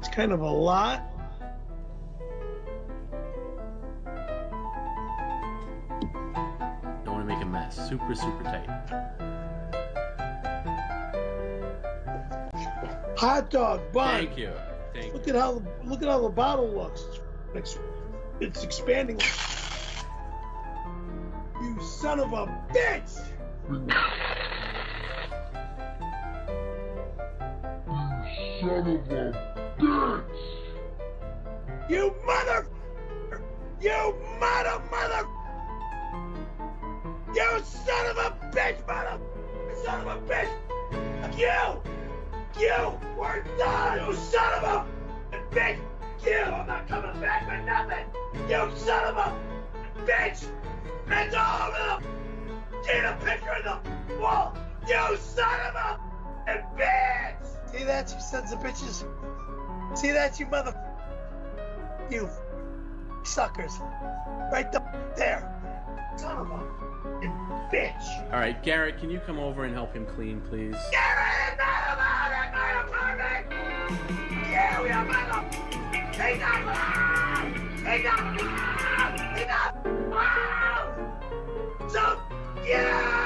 It's kind of a lot. Don't want to make a mess. Super, super tight. Hot dog bun. Thank you. Thank Look you. at how the bottle looks. It's expanding. You son of a bitch! You son of a bitch! You mother! You mother! You son of a bitch, mother! Son of a bitch! You! We're done! You son of a bitch! You! I'm not coming back for nothing! You son of a bitch! It's all over them! Get a picture of the wall! You son of a bitch! See that, you sons of bitches? See that, you mother... You suckers. Right there. Son of a bitch. All right, Garrett, can you come over and help him clean, please? Garrett, not allowed at my apartment! Yeah, we are allowed! He's not allowed! He's not allowed! He's not allowed! So, yeah!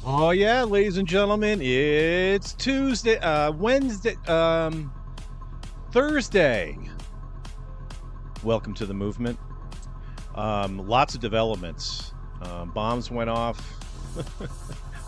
Oh yeah, ladies and gentlemen, it's Tuesday, Wednesday, Thursday. Welcome to the movement. Lots of developments. Bombs went off.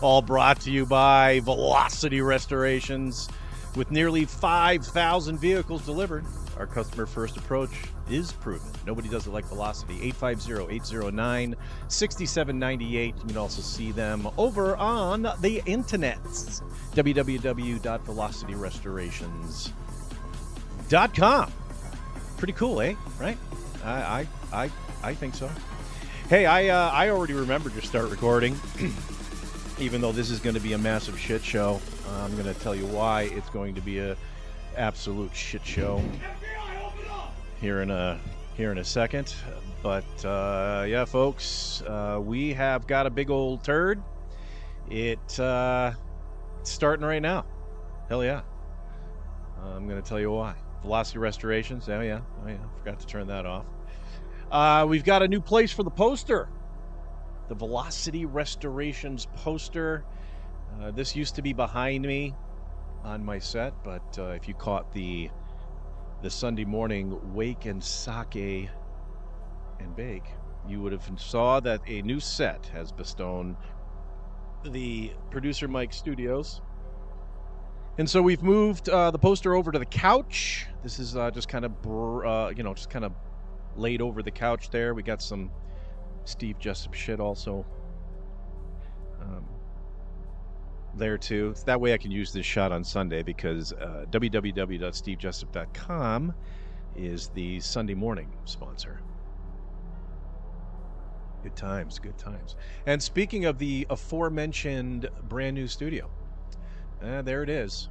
All brought to you by Velocity Restorations. With nearly 5,000 vehicles delivered, our customer-first approach is proven. Nobody does it like Velocity. 850-809-6798. You can also see them over on the internet. www.velocityrestorations.com. Pretty cool, eh? Right? I think so. Hey, I already remembered to start recording. Even though this is going to be a massive shit show, I'm going to tell you why it's going to be a absolute shit show here in a second. But yeah, folks, we have got a big old turd. It's starting right now. Hell yeah. I'm going to tell you why. Velocity Restorations. Oh yeah. Forgot to turn that off. We've got a new place for the poster. The Velocity Restorations poster. This used to be behind me on my set, but if you caught the Sunday morning Wake and Sake and Bake, you would have saw that a new set has bestowed the Producer Mike Studios. And so we've moved the poster over to the couch. This is just kind of, just kind of laid over the couch there. We got some Steve Jessup shit also there too. That way I can use this shot on Sunday because www.stevejessup.com is the Sunday morning sponsor. Good times. And speaking of the aforementioned brand new studio, there it is.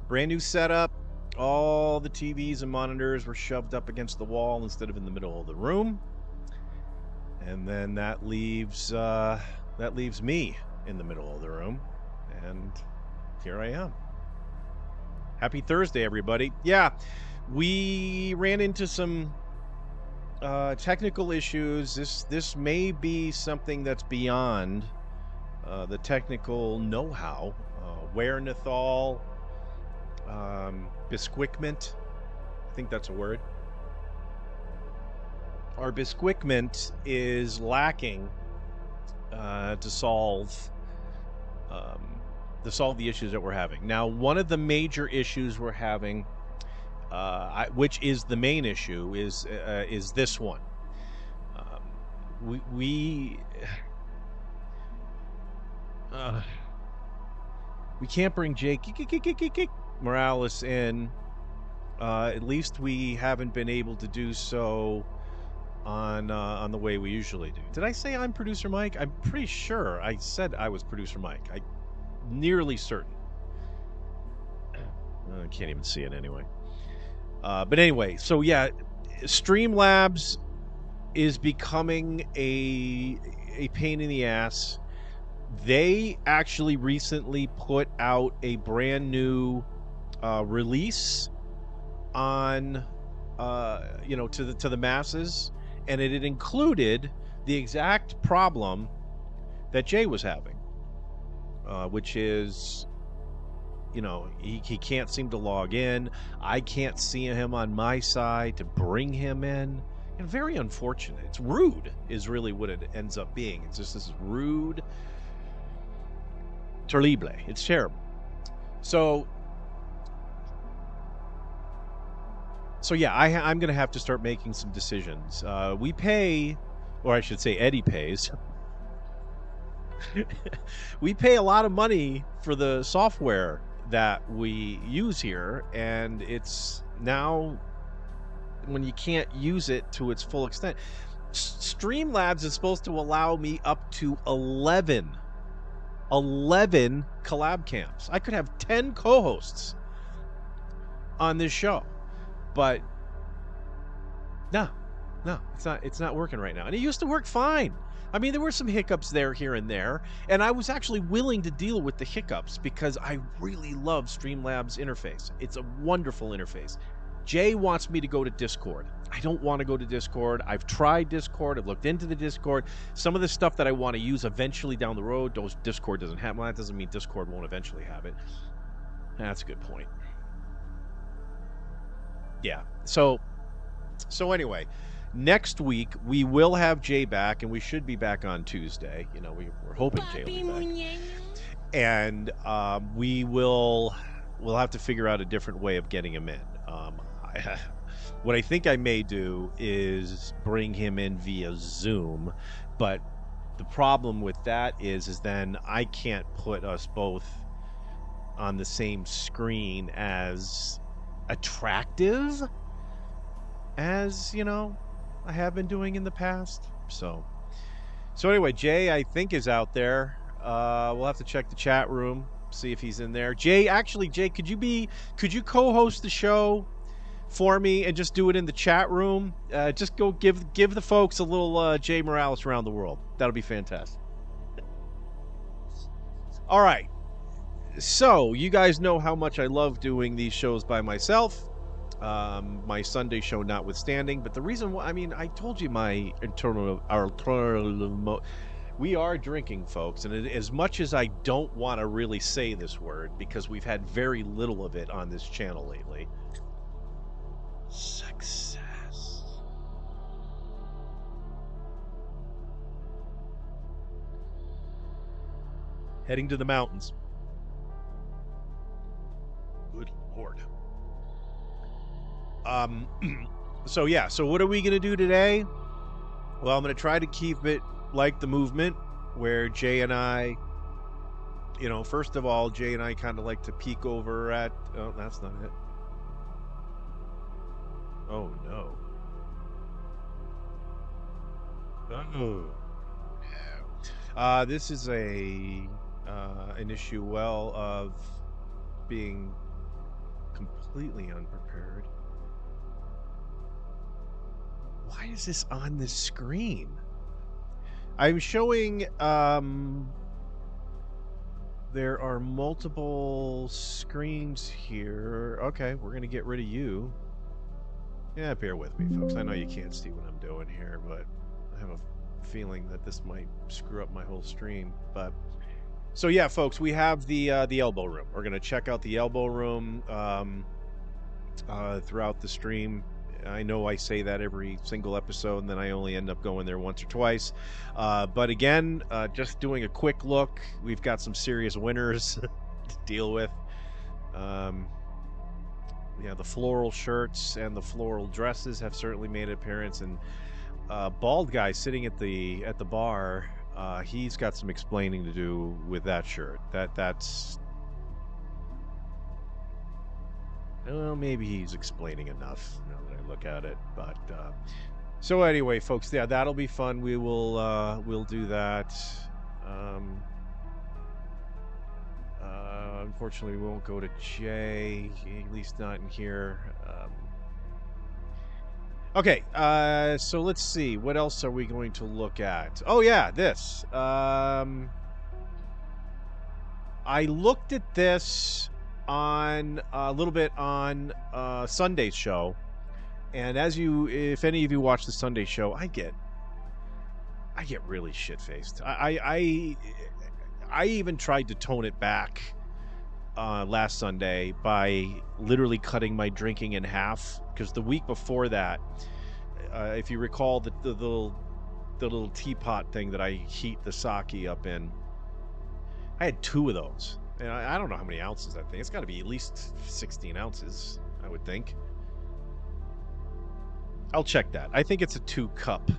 Brand new setup. All the TVs and monitors were shoved up against the wall instead of in the middle of the room. And then that leaves me in the middle of the room, and here I am. Happy Thursday, everybody. Yeah, we ran into some technical issues. This may be something that's beyond the technical know-how. Wherewithal, besquickment. I think that's a word. Our besquickment is lacking to solve the issues that we're having. Now, one of the major issues we're having, which is the main issue, is this one. We can't bring Jake Morales in. At least we haven't been able to do so on the way we usually do. Did I say I'm producer Mike? I'm pretty sure I said I was producer Mike. I'm nearly certain. I can't even see it anyway. But anyway, so yeah, Streamlabs is becoming a pain in the ass. They actually recently put out a brand new release on to the masses, and it had included the exact problem that Jay was having, which is, he can't seem to log in. I can't see him on my side to bring him in. And very unfortunate. It's rude is really what it ends up being. It's just this rude, terrible. It's terrible. So yeah, I'm going to have to start making some decisions. We pay, or I should say Eddie pays. We pay a lot of money for the software that we use here, and it's now when you can't use it to its full extent. Streamlabs is supposed to allow me up to 11 collab camps. I could have 10 co-hosts on this show, but no, it's not working right now. And it used to work fine. I mean, there were some hiccups there, here and there, and I was actually willing to deal with the hiccups because I really love Streamlabs interface. It's a wonderful interface. Jay wants me to go to Discord. I don't want to go to Discord. I've tried Discord. I've looked into the Discord. Some of the stuff that I want to use eventually down the road, Discord doesn't have. Well, that doesn't mean Discord won't eventually have it. That's a good point. Yeah. So anyway, next week we will have Jay back, and we should be back on Tuesday. We're hoping Jay will be back. And we'll have to figure out a different way of getting him in. What I think I may do is bring him in via Zoom, but the problem with that is then I can't put us both on the same screen as attractive as I have been doing in the past. So anyway, Jay I think is out there. We'll have to check the chat room, see if he's in there. Jay, could you co-host the show for me and just do it in the chat room? Just go give the folks a little Jay Morales around the world. That'll be fantastic. All right. So you guys know how much I love doing these shows by myself. My Sunday show notwithstanding, but the reason why, I told you my we are drinking, folks, and as much as I don't want to really say this word because we've had very little of it on this channel lately. Success. Heading to the mountains. Good Lord. So yeah, so what are we going to do today? Well, I'm going to try to keep it like the movement where Jay and I, first of all, Jay and I kind of like to peek over at, oh, that's not it. Oh no. No. This is an issue, of being completely unprepared. Why is this on this screen? I'm showing, there are multiple screens here. Okay, we're going to get rid of you. Yeah, bear with me, folks. I know you can't see what I'm doing here, but I have a feeling that this might screw up my whole stream. But so yeah, folks, we have the elbow room. We're going to check out the elbow room throughout the stream. I know I say that every single episode, and then I only end up going there once or twice. But again, just doing a quick look, we've got some serious winners to deal with. Yeah, the floral shirts and the floral dresses have certainly made an appearance, and bald guy sitting at the bar, he's got some explaining to do with that shirt. That's well, maybe he's explaining enough now that I look at it. But so anyway, folks, yeah, that'll be fun. We'll do that. Unfortunately, we won't go to Jay, at least not in here. Okay, so let's see. What else are we going to look at? Oh, yeah, this. I looked at this on a little bit on Sunday's show. And if any of you watch the Sunday show, I get really shit-faced. I even tried to tone it back last Sunday by literally cutting my drinking in half, because the week before that, if you recall the little teapot thing that I heat the sake up in, I had 2 of those, and I don't know how many ounces that thing. It's got to be at least 16 ounces, I would think. I'll check that. I think it's a 2-cup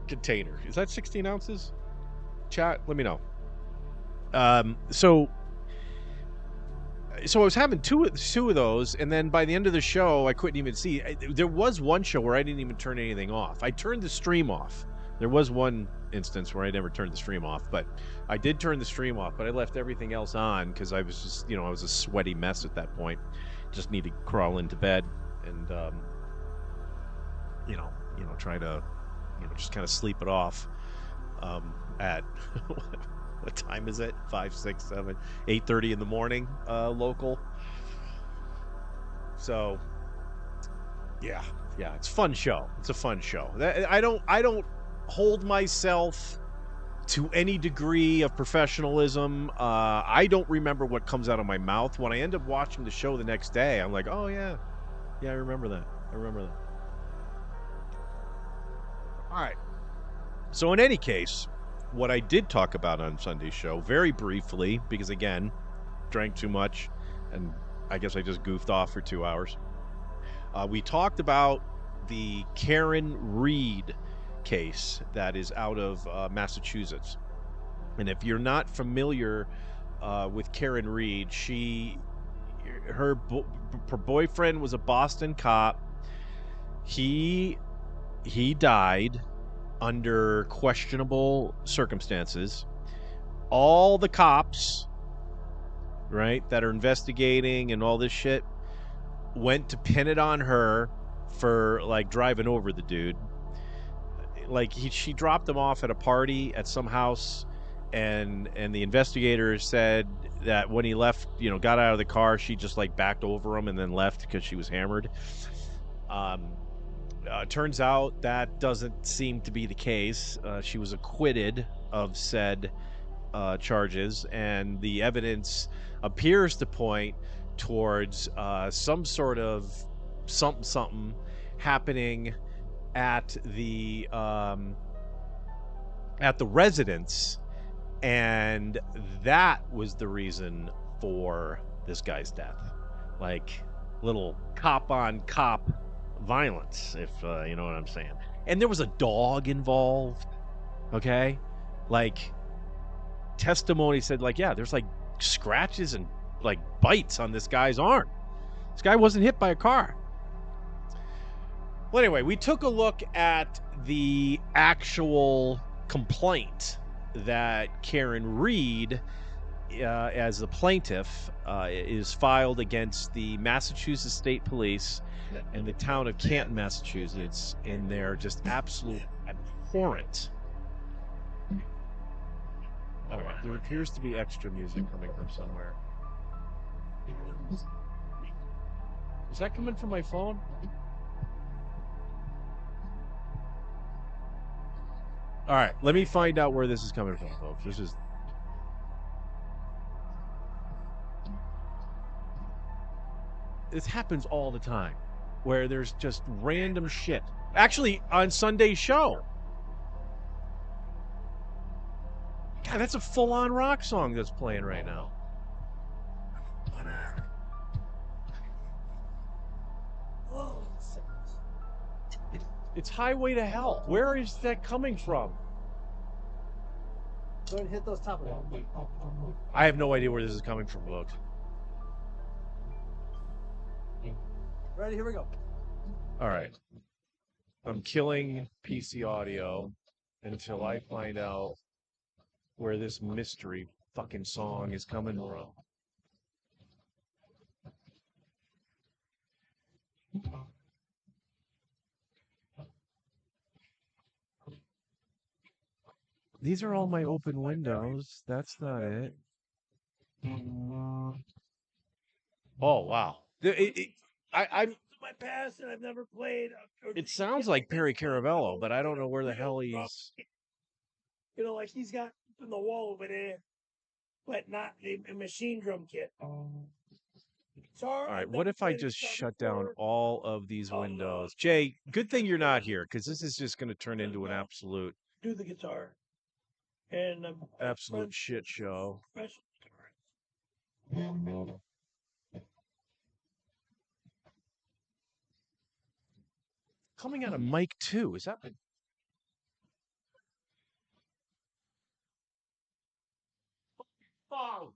container. Is that 16 ounces? Chat, let me know. So I was having two of those, and then by the end of the show, I couldn't even see. There was one show where I didn't even turn anything off. I turned the stream off. There was one instance where I never turned the stream off, but I did turn the stream off, but I left everything else on because I was just, I was a sweaty mess at that point. Just need to crawl into bed and, try to, just kind of sleep it off at... What time is it? 5, 6, 7, 8:30 in the morning, local. So, yeah, it's a fun show. It's a fun show. I don't hold myself to any degree of professionalism. I don't remember what comes out of my mouth. When I end up watching the show the next day, I'm like, oh yeah, I remember that. All right. So in any case, what I did talk about on Sunday's show, very briefly, because again, drank too much, and I guess I just goofed off for 2 hours. We talked about the Karen Reed case that is out of Massachusetts. And if you're not familiar with Karen Reed, her boyfriend was a Boston cop. He died under questionable circumstances. All the cops, right, that are investigating and all this shit went to pin it on her for like driving over the dude. Like she dropped him off at a party at some house, and the investigators said that when he left, got out of the car, she just like backed over him and then left because she was hammered. Turns out that doesn't seem to be the case. She was acquitted of said charges, and the evidence appears to point towards some sort of something happening at the residence, and that was the reason for this guy's death. Like little cop on cop violence, if you know what I'm saying. And there was a dog involved. Okay, like testimony said, like, yeah, there's like scratches and like bites on this guy's arm. This guy wasn't hit by a car. Well, anyway, we took a look at the actual complaint that Karen Reed, as the plaintiff, is filed against the Massachusetts State Police and the town of Canton, Massachusetts, in their just absolute abhorrent. All right, there appears to be extra music coming from somewhere. Is that coming from my phone? All right, let me find out where this is coming from, folks. This happens all the time. where there's just random shit. Actually, on Sunday's show. God, that's a full-on rock song that's playing right now. It's Highway to Hell. Where is that coming from? Go ahead and hit those top of them. I have no idea where this is coming from, folks. Ready? Here we go. All right. I'm killing PC audio until I find out where this mystery fucking song is coming from. These are all my open windows. That's not it. Oh, wow. I'm My past, and I've never played. It sounds like Perry Caravello, but I don't know where the hell he's... You know, like he's got in the wall over there, but not a machine drum kit. All right, what if I just shut down all of these windows? Jay, good thing you're not here, because this is just going to turn into an absolute... Do the guitar. And absolute shit show. Coming out of mic 2, is that... Oh.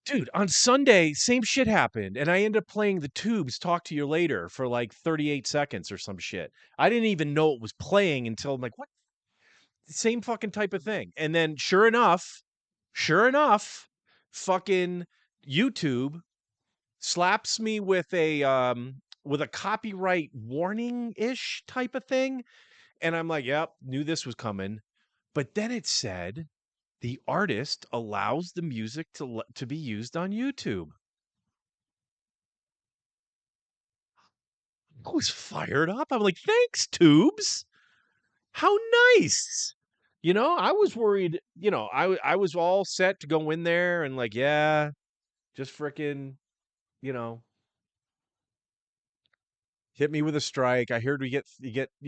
Dude, on Sunday, same shit happened, and I ended up playing the Tubes Talk to You Later for like 38 seconds or some shit. I didn't even know it was playing until I'm like, what? Same fucking type of thing. And then sure enough, fucking YouTube slaps me with a copyright warning-ish type of thing. And I'm like, yep, knew this was coming. But then it said the artist allows the music to be used on YouTube. I was fired up. I'm like, thanks, Tubes. How nice. You know, I was worried, you know, I was all set to go in there and like, yeah, just frickin', you know, hit me with a strike. I heard you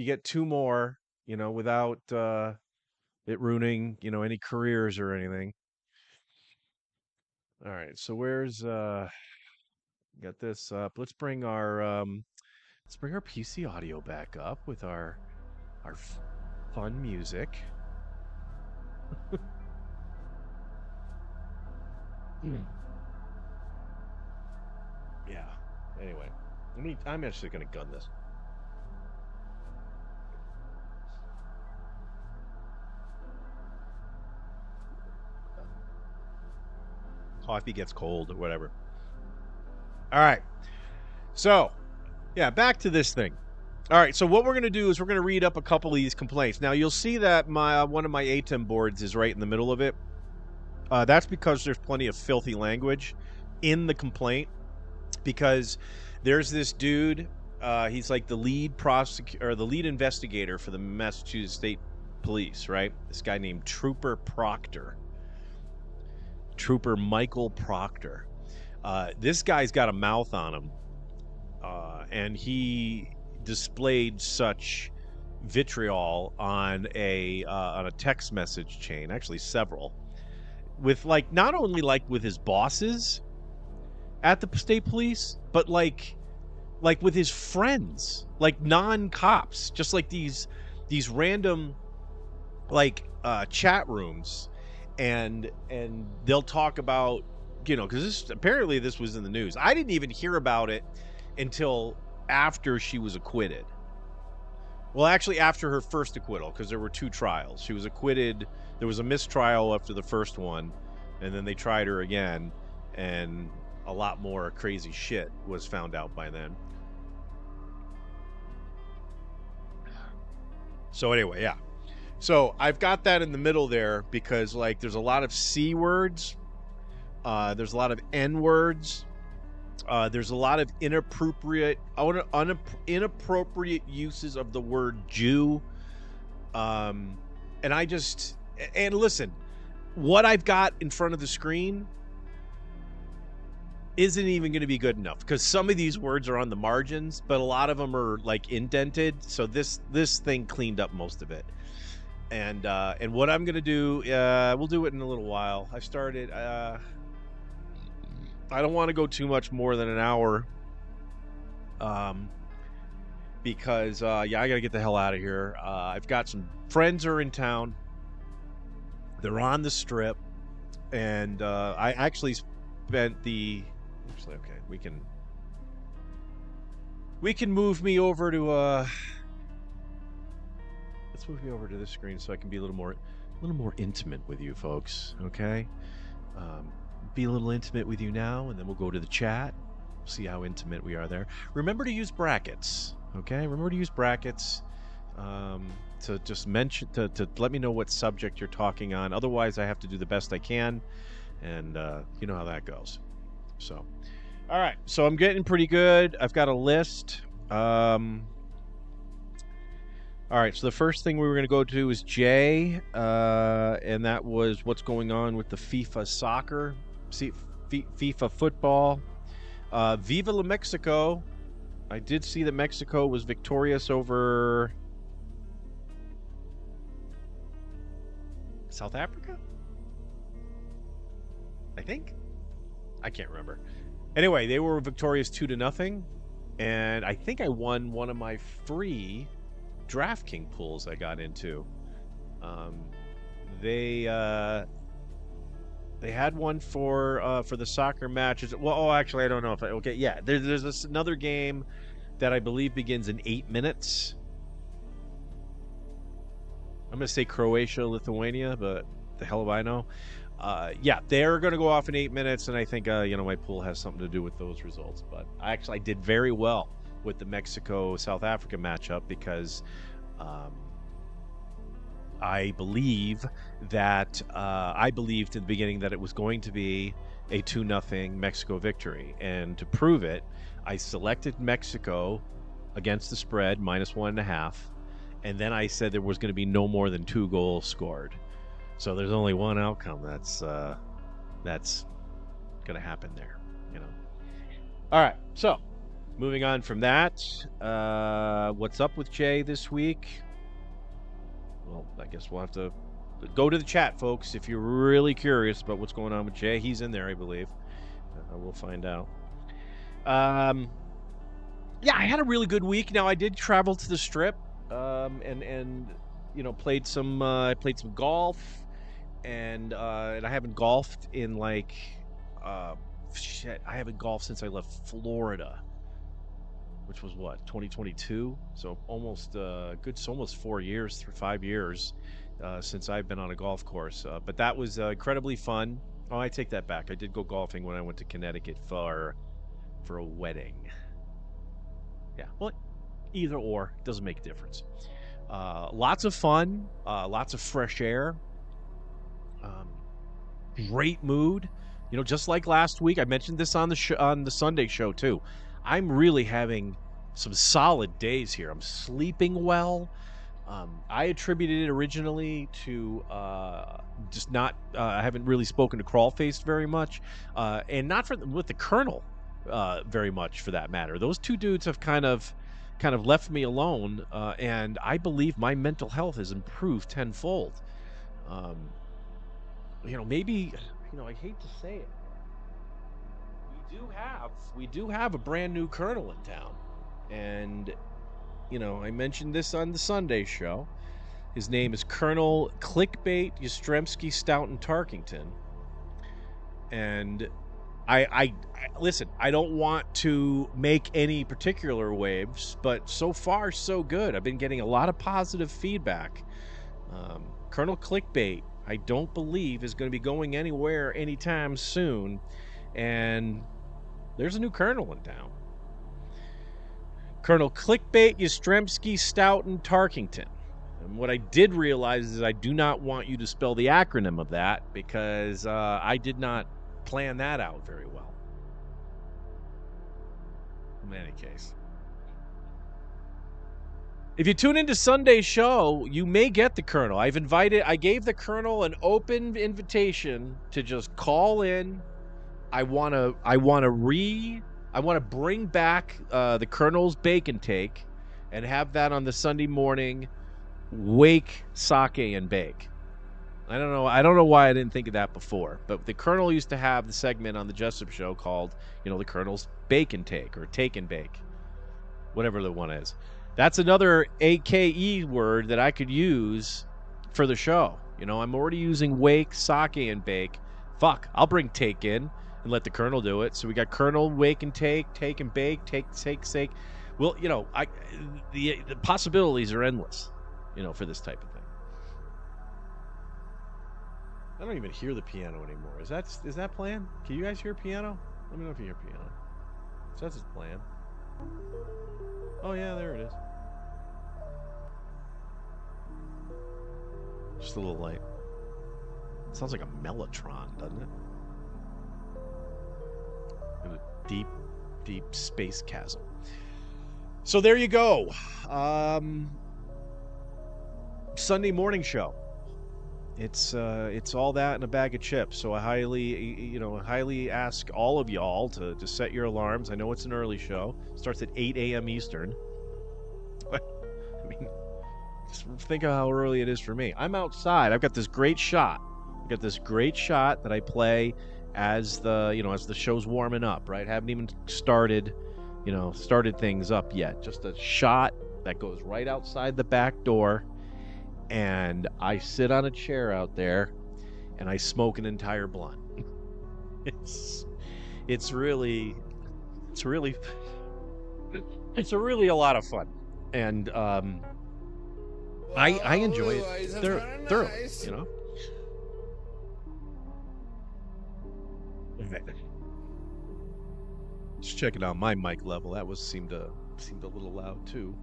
get 2 more, you know, without it ruining, you know, any careers or anything. All right, so where's got this up. Let's bring our PC audio back up with our fun music. Yeah. Anyway, I'm actually gonna gun this. Coffee gets cold or whatever. All right. So, yeah, back to this thing. All right, so what we're going to do is we're going to read up a couple of these complaints. Now, you'll see that one of my ATEM boards is right in the middle of it. That's because there's plenty of filthy language in the complaint, because there's this dude, he's like the lead prosecutor or the lead investigator for the Massachusetts State Police, right? This guy named Trooper Proctor. Trooper Michael Proctor. This guy's got a mouth on him, and he displayed such vitriol on a text message chain, actually several, with like not only like with his bosses at the state police, but like with his friends, like non-cops, just like these random like chat rooms. And they'll talk about, you know, because apparently this was in the news. I didn't even hear about it until after she was acquitted. Well, actually, after her first acquittal, because there were 2 trials. She was acquitted. There was a mistrial after the first one, and then they tried her again, and a lot more crazy shit was found out by then. So anyway, yeah. So I've got that in the middle there because, like, there's a lot of C words. There's a lot of N words. There's a lot of inappropriate uses of the word Jew. And listen, what I've got in front of the screen isn't even going to be good enough because some of these words are on the margins, but a lot of them are like indented. So this thing cleaned up most of it. And what I'm going to do, we'll do it in a little while. I started, I don't want to go too much more than an hour. Because, yeah, I got to get the hell out of here. I've got some friends are in town. They're on the strip. And, I actually spent actually, okay, we can move me over to, let's move me over to this screen so I can be a little more intimate with you folks, okay? Be a little intimate with you now, and then we'll go to the chat. See how intimate we are there. Remember to use brackets, okay? Remember to use brackets to just mention, to let me know what subject you're talking on. Otherwise, I have to do the best I can, and you know how that goes. So, all right. So I'm getting pretty good. I've got a list. All right, so the first thing we were going to go to is Jay, and that was what's going on with the FIFA soccer, FIFA football. Viva la Mexico. I did see that Mexico was victorious over South Africa? I think? I can't remember. Anyway, they were victorious 2-0, and I think I won one of my free DraftKings pools I got into. They had one for the soccer matches. Well, actually, I don't know if okay, yeah. There's another game that I believe begins in 8 minutes. I'm gonna say Croatia, Lithuania, but the hell do I know? Yeah, they're gonna go off in 8 minutes, and I think my pool has something to do with those results. But I did very well with the Mexico-South Africa matchup because I believed at the beginning that it was going to be a 2-0 Mexico victory, and to prove it, I selected Mexico against the spread -1.5, and then I said there was going to be no more than 2 goals scored. So there's only one outcome that's going to happen there, you know. All right, so moving on from that, what's up with Jay this week? Well, I guess we'll have to go to the chat, folks, if you're really curious about what's going on with Jay. He's in there, I believe. We'll find out. Yeah, I had a really good week. Now, I did travel to the Strip, and played some golf, and I haven't golfed in I haven't golfed since I left Florida, which was what, 2022? So almost almost 4 years, 5 years since I've been on a golf course. But that was incredibly fun. Oh, I take that back. I did go golfing when I went to Connecticut for a wedding. Yeah, well, either or, doesn't make a difference. Lots of fun, lots of fresh air, great mood. Just like last week, I mentioned this on the Sunday show too. I'm really having some solid days here. I'm sleeping well. I attributed it originally to just not. I haven't really spoken to Crawlface very much, and not with the Colonel very much for that matter. Those two dudes have kind of left me alone, and I believe my mental health has improved tenfold. Maybe I hate to say it. We do have a brand new colonel in town, and I mentioned this on the Sunday show. His name is Colonel Clickbait Yastrzemski Stoughton Tarkington, and I listen. I don't want to make any particular waves, but so far so good. I've been getting a lot of positive feedback. Colonel Clickbait, I don't believe is going to be going anywhere anytime soon, and there's a new colonel in town. Colonel Clickbait Yastrzemski Stoughton Tarkington. And what I did realize is I do not want you to spell the acronym of that because I did not plan that out very well. In any case. If you tune into Sunday's show, you may get the Colonel. I gave the Colonel an open invitation to just call in. I want to bring back the Colonel's bacon take and have that on the Sunday morning wake sake and bake. I don't know why I didn't think of that before, but the Colonel used to have the segment on the Jessup show called, the Colonel's bacon take or take and bake, whatever the one is. That's another AKE word that I could use for the show. I'm already using wake, sake, and bake. Fuck, I'll bring take in and let the Colonel do it. So we got Colonel, wake and take and bake, take, sake. Well, the possibilities are endless, for this type of thing. I don't even hear the piano anymore. Is that playing? Can you guys hear piano? Let me know if you hear piano. It says it's playing. Oh yeah, there it is. Just a little light. It sounds like a mellotron, doesn't it? In a deep, deep space chasm. So there you go. Sunday morning show. It's all that and a bag of chips. So I highly ask all of y'all to set your alarms. I know it's an early show. It starts at 8 a.m. Eastern. I mean, just think of how early it is for me. I'm outside. I've got this great shot. That I play as the show's warming up, right? Haven't even started things up yet. Just a shot that goes right outside the back door. And I sit on a chair out there and I smoke an entire blunt. It's really a lot of fun. And I enjoy it thoroughly, Just checking out my mic level. That seemed a little loud too.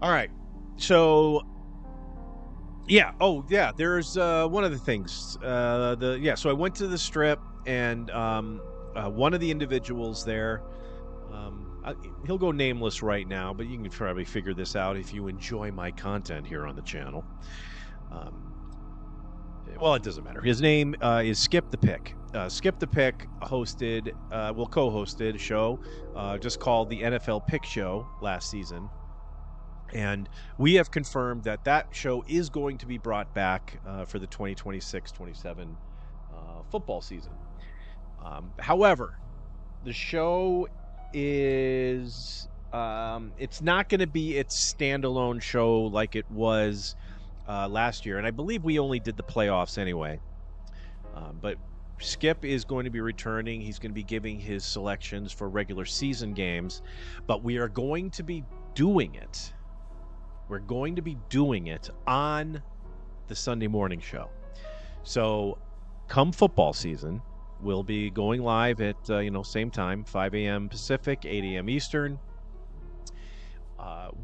All right. So yeah. Oh, yeah. There's one of the things. So I went to the Strip, and one of the individuals there, he'll go nameless right now, but you can probably figure this out if you enjoy my content here on the channel. Well, it doesn't matter. His name is Skip the Pick. Skip the Pick co-hosted a show just called the NFL Pick Show last season. And we have confirmed that show is going to be brought back for the 2026-27 football season. However, the show is it's not going to be its standalone show like it was last year. And I believe we only did the playoffs anyway. But Skip is going to be returning. He's going to be giving his selections for regular season games. But we are going to be doing it. We're going to be doing it on the Sunday morning show. So come football season, we'll be going live at, same time, 5 a.m. Pacific, 8 a.m. Eastern.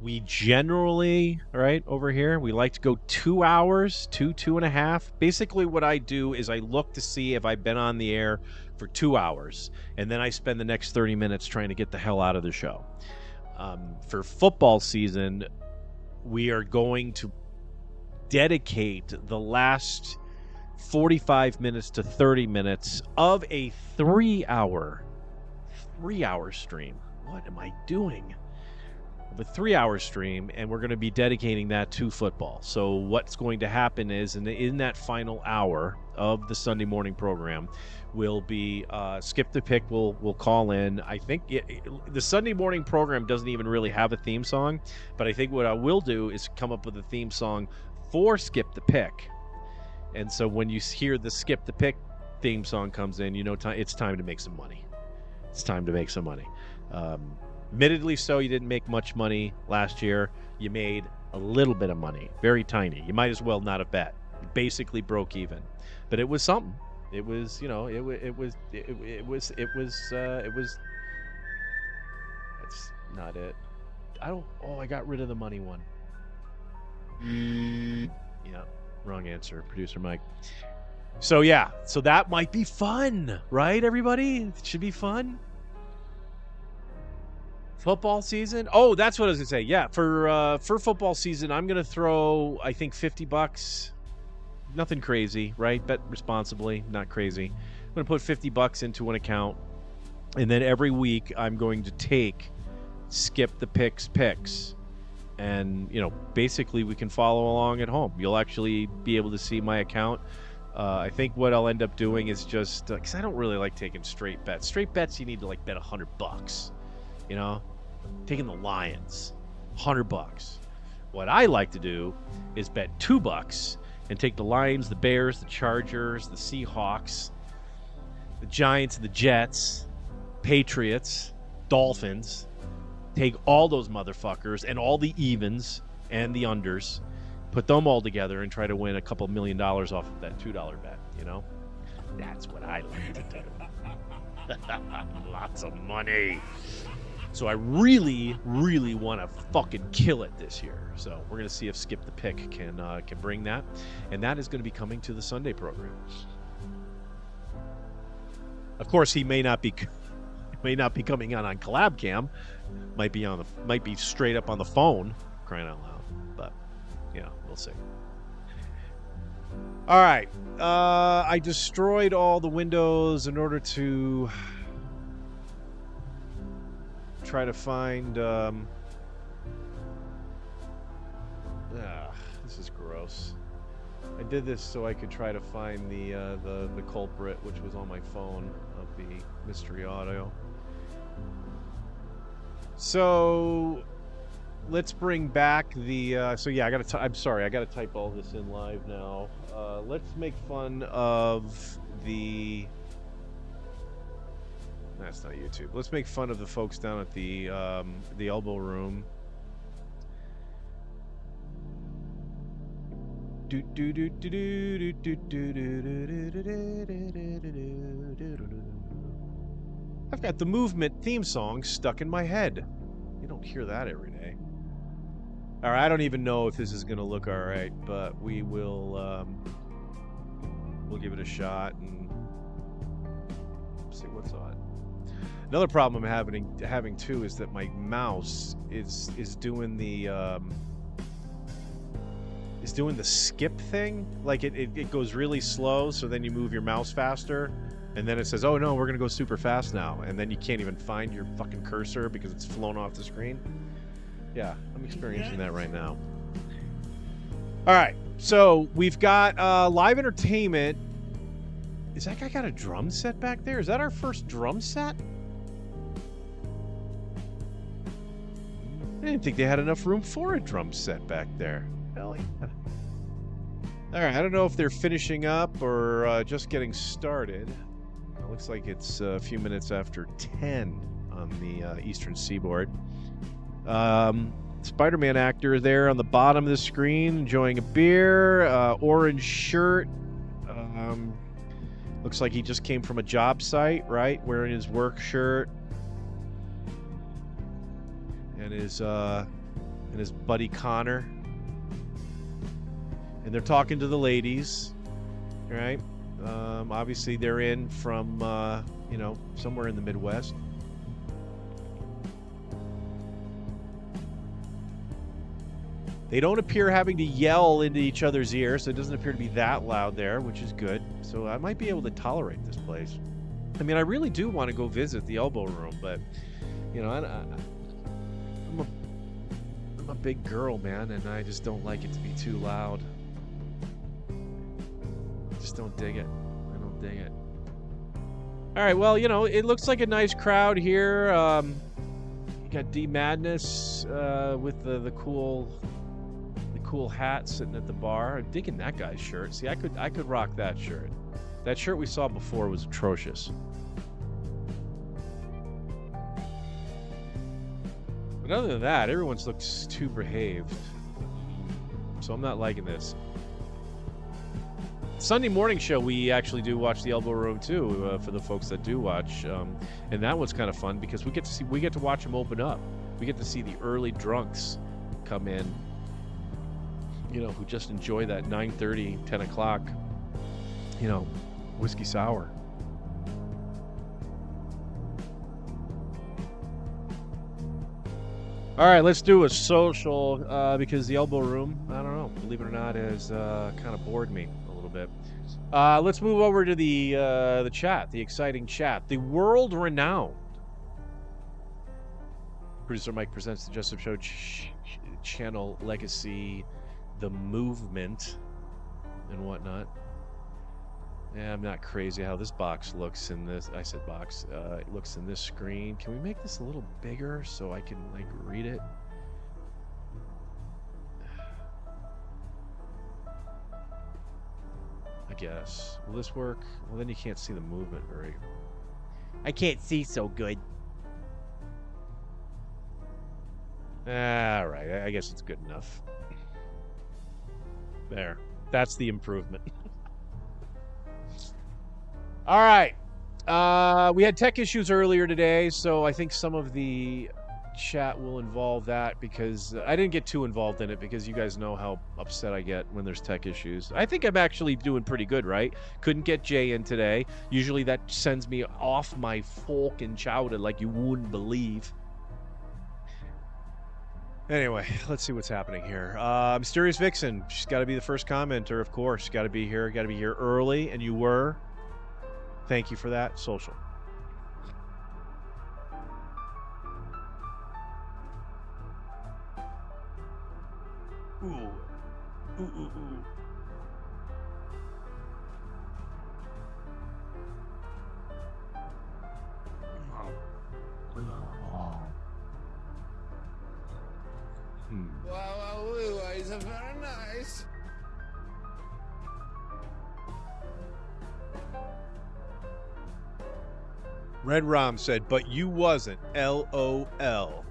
We generally, right over here, we like to go 2 hours, 2.5. Basically what I do is I look to see if I've been on the air for 2 hours, and then I spend the next 30 minutes trying to get the hell out of the show. For football season, we are going to dedicate the last 45 minutes to 30 minutes of a 3-hour stream. What am I doing? Of a 3-hour stream, and we're going to be dedicating that to football. So what's going to happen is in that final hour of the Sunday morning program will be Skip the Pick will call in. I think the Sunday morning program doesn't even really have a theme song, but I think what I will do is come up with a theme song for Skip the Pick. And so when you hear the Skip the Pick theme song comes in, it's time to make some money. It's time to make some money. Admittedly so, you didn't make much money last year. You made a little bit of money, very tiny. You might as well not have bet. You basically broke even, but it was something. It was, it was. That's not it. I got rid of the money one. Yeah, wrong answer, producer Mike. So yeah, so that might be fun, right, everybody? It should be fun. Football season? Oh, that's what I was gonna say. Yeah, for football season, I'm gonna throw, I think, $50. Nothing crazy, right? Bet responsibly, not crazy. I'm gonna put $50 into an account, and then every week I'm going to skip the picks, and basically we can follow along at home. You'll actually be able to see my account. I think what I'll end up doing is just because I don't really like taking straight bets. Straight bets, you need to bet $100. Taking the Lions, $100. What I like to do is bet $2 and take the Lions, the Bears, the Chargers, the Seahawks, the Giants, the Jets, Patriots, Dolphins. Take all those motherfuckers and all the evens and the unders, put them all together and try to win a couple $1 million off of that $2 bet, That's what I like to do. Lots of money. So I really, really want to fucking kill it this year. So we're going to see if Skip the Pick can bring that. And that is going to be coming to the Sunday program. Of course, he may not be coming on collab cam. Might be straight up on the phone, crying out loud. But yeah, we'll see. All right. I destroyed all the windows in order to try to find this is gross. I did this so I could try to find the culprit, which was on my phone, of the mystery audio. So let's bring back the so yeah, I'm sorry, I gotta type all this in live now. Let's make fun of the That's not YouTube. Let's make fun of the folks down at the elbow room. I've got the movement theme song stuck in my head. You don't hear that every day. All right, I don't even know if this is going to look all right, but we will we'll give it a shot and see what's on. Another problem I'm having too is that my mouse is doing the skip thing. Like it goes really slow, so then you move your mouse faster, and then it says, "Oh no, we're gonna go super fast now," and then you can't even find your fucking cursor because it's flown off the screen. Yeah, I'm experiencing that right now. All right, so we've got live entertainment. Is that guy got a drum set back there? Is that our first drum set? I didn't think they had enough room for a drum set back there. Hell yeah. All right, I don't know if they're finishing up or just getting started. It looks like it's a few minutes after 10 on the Eastern Seaboard. Spider-Man actor there on the bottom of the screen, enjoying a beer, orange shirt. Looks like he just came from a job site, right? Wearing his work shirt. And his buddy Connor. And they're talking to the ladies, right? Obviously they're in from, somewhere in the Midwest. They don't appear having to yell into each other's ear, so it doesn't appear to be that loud there, which is good. So I might be able to tolerate this place. I mean, I really do want to go visit the elbow room, but, I'm a big girl, man, and I just don't like it to be too loud. I just don't dig it. I don't dig it. All right, well, it looks like a nice crowd here. You got D Madness with the cool hat sitting at the bar. I'm digging that guy's shirt. See, I could rock that shirt. That shirt we saw before was atrocious. But other than that, everyone's looks too behaved. So I'm not liking this. Sunday morning show, we actually do watch the Elbow Room too, for the folks that do watch, and that one's kind of fun because we get to watch them open up. We get to see the early drunks come in, who just enjoy that 9:30, 10 o'clock, whiskey sour. All right, let's do a social because the elbow room, I don't know, believe it or not, has kind of bored me a little bit. Let's move over to the chat, the exciting chat, the world-renowned Producer Mike presents the Jessup Show channel legacy, the movement, and whatnot. Yeah, I'm not crazy how this box looks in this. I said box. It looks in this screen. Can we make this a little bigger so I can like read it? I guess. Will this work? Well, then you can't see the movement very. I can't see so good. All right, I guess it's good enough. There. That's the improvement. All right. We had tech issues earlier today, so I think some of the chat will involve that because I didn't get too involved in it because you guys know how upset I get when there's tech issues. I think I'm actually doing pretty good, right? Couldn't get Jay in today. Usually that sends me off my fucking chowder like you wouldn't believe. Anyway, let's see what's happening here. Mysterious Vixen, she's got to be the first commenter, of course. Got to be here early, and you were. Thank you for that. Social. Ooh. Ooh, ooh, ooh. Wow, it's very nice. Red Rom said, but you wasn't. LOL.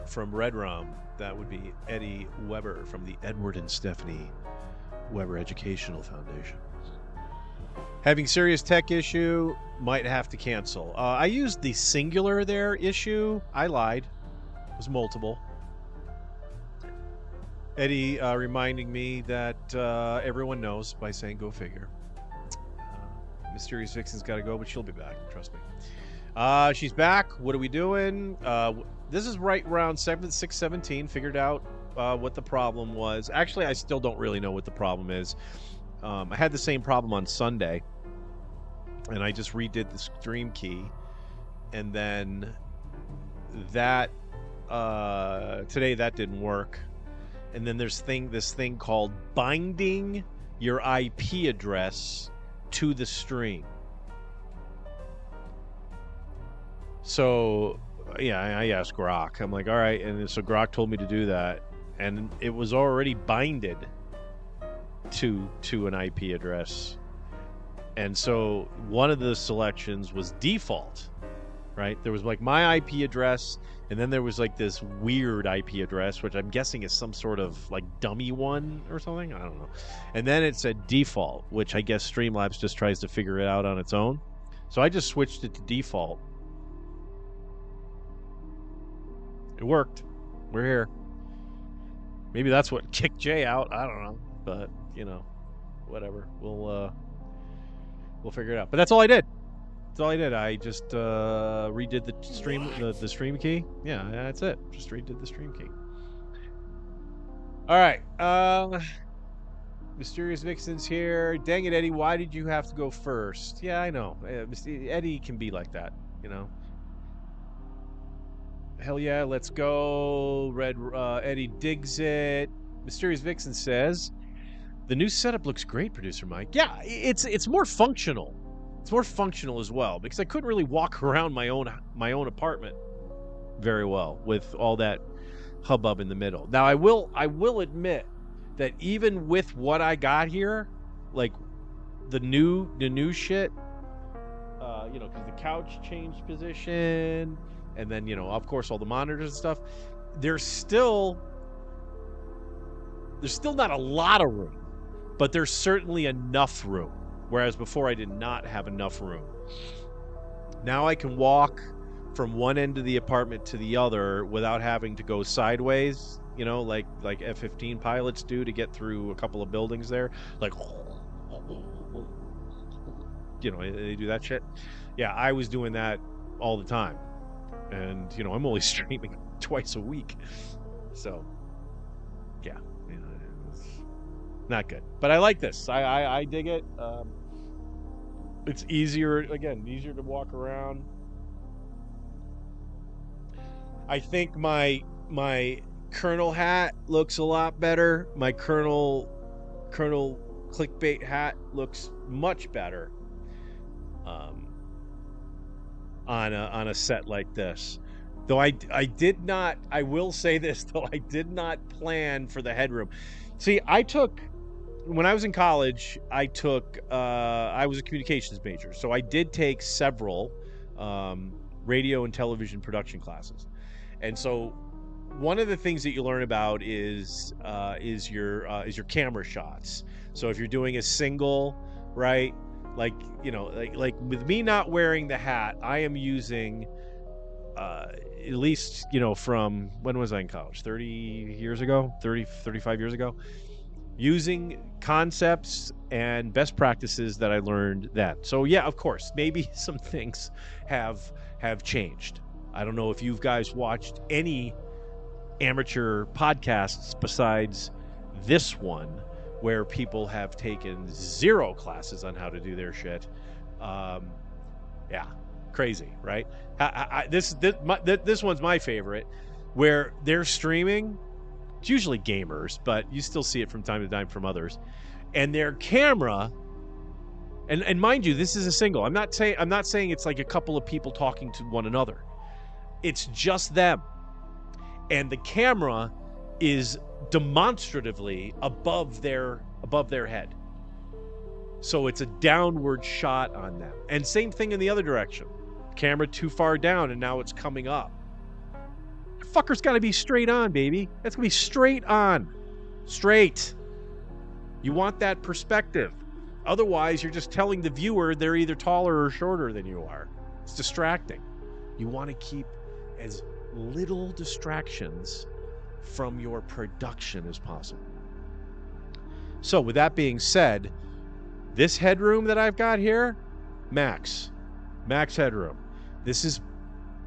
From Red Rom. That would be Eddie Weber from the Edward and Stephanie Weber Educational Foundation. Having serious tech issue, might have to cancel. I used the singular there issue. I lied. It was multiple. Eddie reminding me that everyone knows by saying go figure. Mysterious Vixen's got to go, but she'll be back. Trust me. She's back. What are we doing? This is right around 6:17. Figured out what the problem was. Actually, I still don't really know what the problem is. I had the same problem on Sunday, and I just redid the stream key, and then that today that didn't work. And then there's this thing called binding your IP address to the stream. So, yeah, I asked Grok. I'm like, all right. And so Grok told me to do that. And it was already binded to an IP address. And so one of the selections was default, right? There was like my IP address, and then there was like this weird IP address, which I'm guessing is some sort of like dummy one or something. I don't know. And then it said default, which I guess Streamlabs just tries to figure it out on its own. So I just switched it to default. It worked. We're here. Maybe that's what kicked Jay out. I don't know. But, you know, whatever. We'll figure it out. But that's all I did. That's all I did. I just redid the stream the stream key. Yeah, that's it. Just redid the stream key. All right. Mysterious Vixen's here. Dang it, Eddie. Why did you have to go first? Yeah, I know. Eddie can be like that, you know. Hell yeah, let's go. Eddie digs it. Mysterious Vixen says, the new setup looks great, Producer Mike. Yeah, it's more functional. It's more functional as well because I couldn't really walk around my own apartment very well with all that hubbub in the middle. Now I will admit that even with what I got here, like the new shit, you know, because the couch changed position, and then, you know, of course all the monitors and stuff, there's still not a lot of room, but there's certainly enough room. Whereas before I did not have enough room. Now I can walk from one end of the apartment to the other without having to go sideways, you know, like F-15 pilots do to get through a couple of buildings there. Like, you know, they do that shit. Yeah, I was doing that all the time. And, you know, I'm only streaming twice a week. So, yeah, it's not good. But I like this. I dig it. It's easier to walk around. I think my Colonel hat looks a lot better. My Colonel clickbait hat looks much better on a set like this. Though I did not, I will say this though, I did not plan for the headroom. See, when I was in college, I was a communications major, so I did take several radio and television production classes. And so one of the things that you learn about is your camera shots. So if you're doing a single, right, like with me not wearing the hat, I am using at least, from when was I in college? 35 years ago, using concepts and best practices that I learned then. So yeah, of course, maybe some things have changed. I don't know if you guys watched any amateur podcasts besides this one where people have taken 0 classes on how to do their shit. Yeah, crazy, right? This one's my favorite, where they're streaming. It's usually gamers, but you still see it from time to time from others. And their camera, and mind you, this is a single. I'm not saying it's like a couple of people talking to one another. It's just them. And the camera is demonstratively above their head. So it's a downward shot on them. And same thing in the other direction. Camera too far down and now it's coming up. That fucker's got to be straight on, baby. That's going to be straight on. Straight. You want that perspective. Otherwise, you're just telling the viewer they're either taller or shorter than you are. It's distracting. You want to keep as little distractions from your production as possible. So with that being said, this headroom that I've got here, max headroom. This is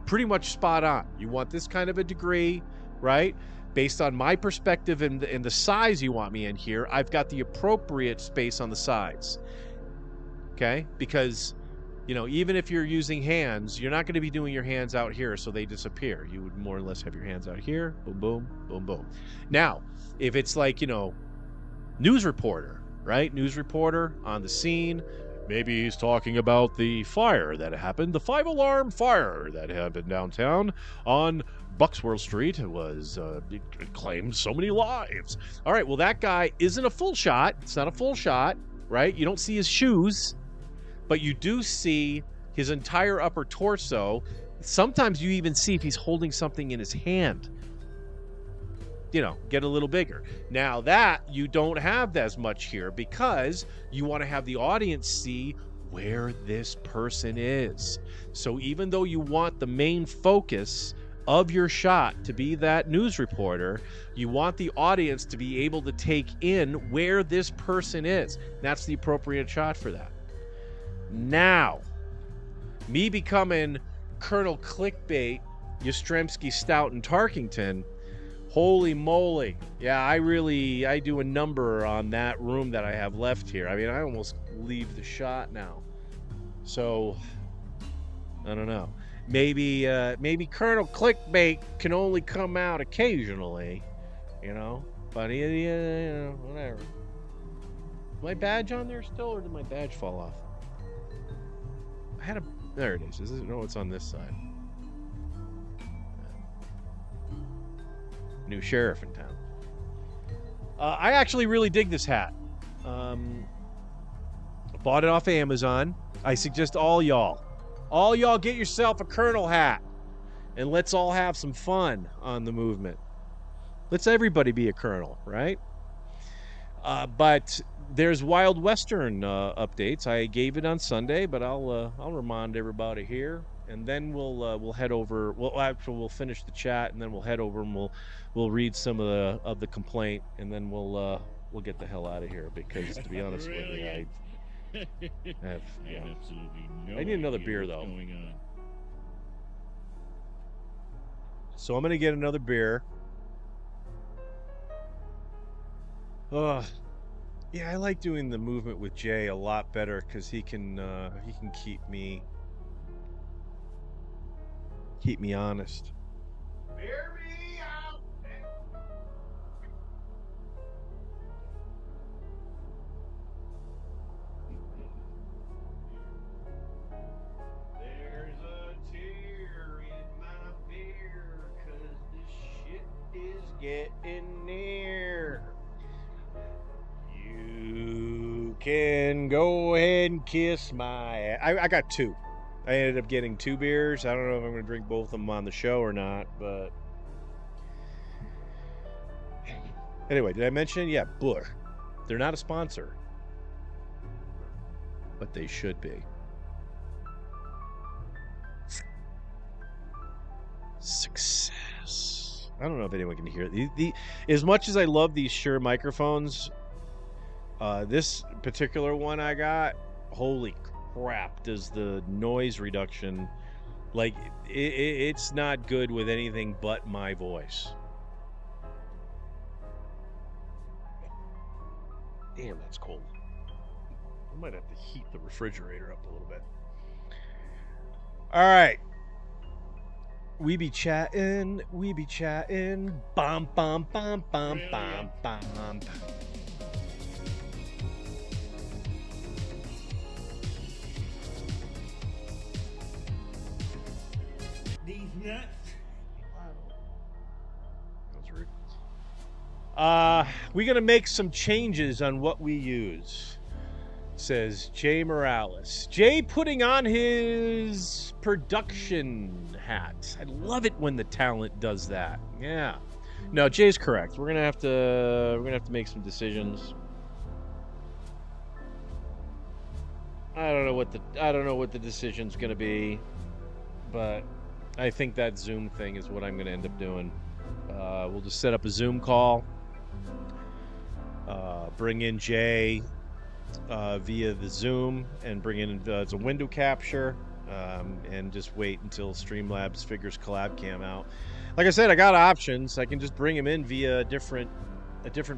pretty much spot on. You want this kind of a degree, right? Based on my perspective and the size you want me in here, I've got the appropriate space on the sides. Okay? Because, even if you're using hands, you're not going to be doing your hands out here so they disappear. You would more or less have your hands out here. Boom, boom, boom, boom. Now, if it's like, news reporter, right? News reporter on the scene. Maybe he's talking about the fire that happened, the 5-alarm fire that happened downtown on Bucksworth Street. It claimed so many lives. All right, well, that guy isn't a full shot. It's not a full shot, right? You don't see his shoes, but you do see his entire upper torso. Sometimes you even see if he's holding something in his hand. Get a little bigger. Now that you don't have as much here because you want to have the audience see where this person is. So even though you want the main focus of your shot to be that news reporter, you want the audience to be able to take in where this person is. That's the appropriate shot for that. Now, me becoming Colonel Clickbait, Yastrzemski, Stout, and Tarkington, holy moly. Yeah, I do a number on that room that I have left here. I mean, I almost leave the shot now. So, I don't know. Maybe Colonel Clickbait can only come out occasionally, but whatever. Is my badge on there still, or did my badge fall off? There it is. No, it's on this side. New sheriff in town. I actually really dig this hat. Bought it off of Amazon. I suggest all y'all get yourself a Colonel hat, and let's all have some fun on the movement. Let's everybody be a Colonel, right? But there's Wild Western updates. I gave it on Sunday, but I'll remind everybody here, and then we'll head over. We'll finish the chat, and then we'll head over and we'll read some of the complaint, and then we'll get the hell out of here, because to be honest with you, I have absolutely no. I need another beer though. So I'm going to get another beer. Yeah, I like doing the movement with Jay a lot better because he can keep me honest. Hear me out. There's a tear in my beer 'cause this shit is getting near. You can go ahead and kiss my ass. I got two. I ended up getting 2 beers. I don't know if I'm going to drink both of them on the show or not, but anyway, did I mention? Yeah, Bush. They're not a sponsor, but they should be. Success. I don't know if anyone can hear it. As much as I love these Shure microphones, this particular one I got, holy crap, does the noise reduction, like, it's not good with anything but my voice. Damn, that's cold. I might have to heat the refrigerator up a little bit. All right. We be chatting. Bum, bum, bum, bum, bum, bum. These nuts. That was rude. We're gonna make some changes on what we use, says Jay Morales. Jay putting on his production hat. I love it when the talent does that. Yeah. No, Jay's correct. We're gonna have to make some decisions. I don't know what the decision's gonna be, but I think that Zoom thing is what I'm gonna end up doing. We'll just set up a Zoom call. Bring in Jay via the Zoom and bring in it's a window capture, and just wait until Streamlabs figures CollabCam out. Like I said, I got options. I can just bring him in via a different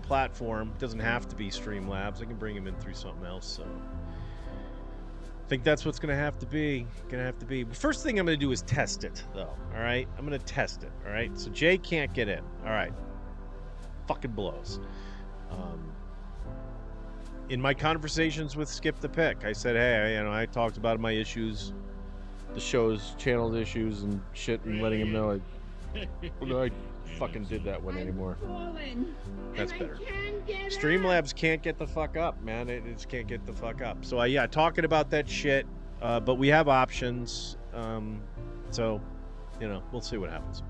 platform. It doesn't have to be Streamlabs. I can bring him in through something else. So I think that's what's gonna have to be. First thing I'm gonna do is test it, though. All right, I'm gonna test it. All right, so Jay can't get in. All right, fucking blows. In my conversations with Skip the Pick, I said, hey, I talked about my issues, the show's channel's issues and shit, and letting him know I fucking did that one anymore. That's better. Streamlabs can't get the fuck up, man. It just can't get the fuck up. So yeah, talking about that shit, but we have options. So, we'll see what happens.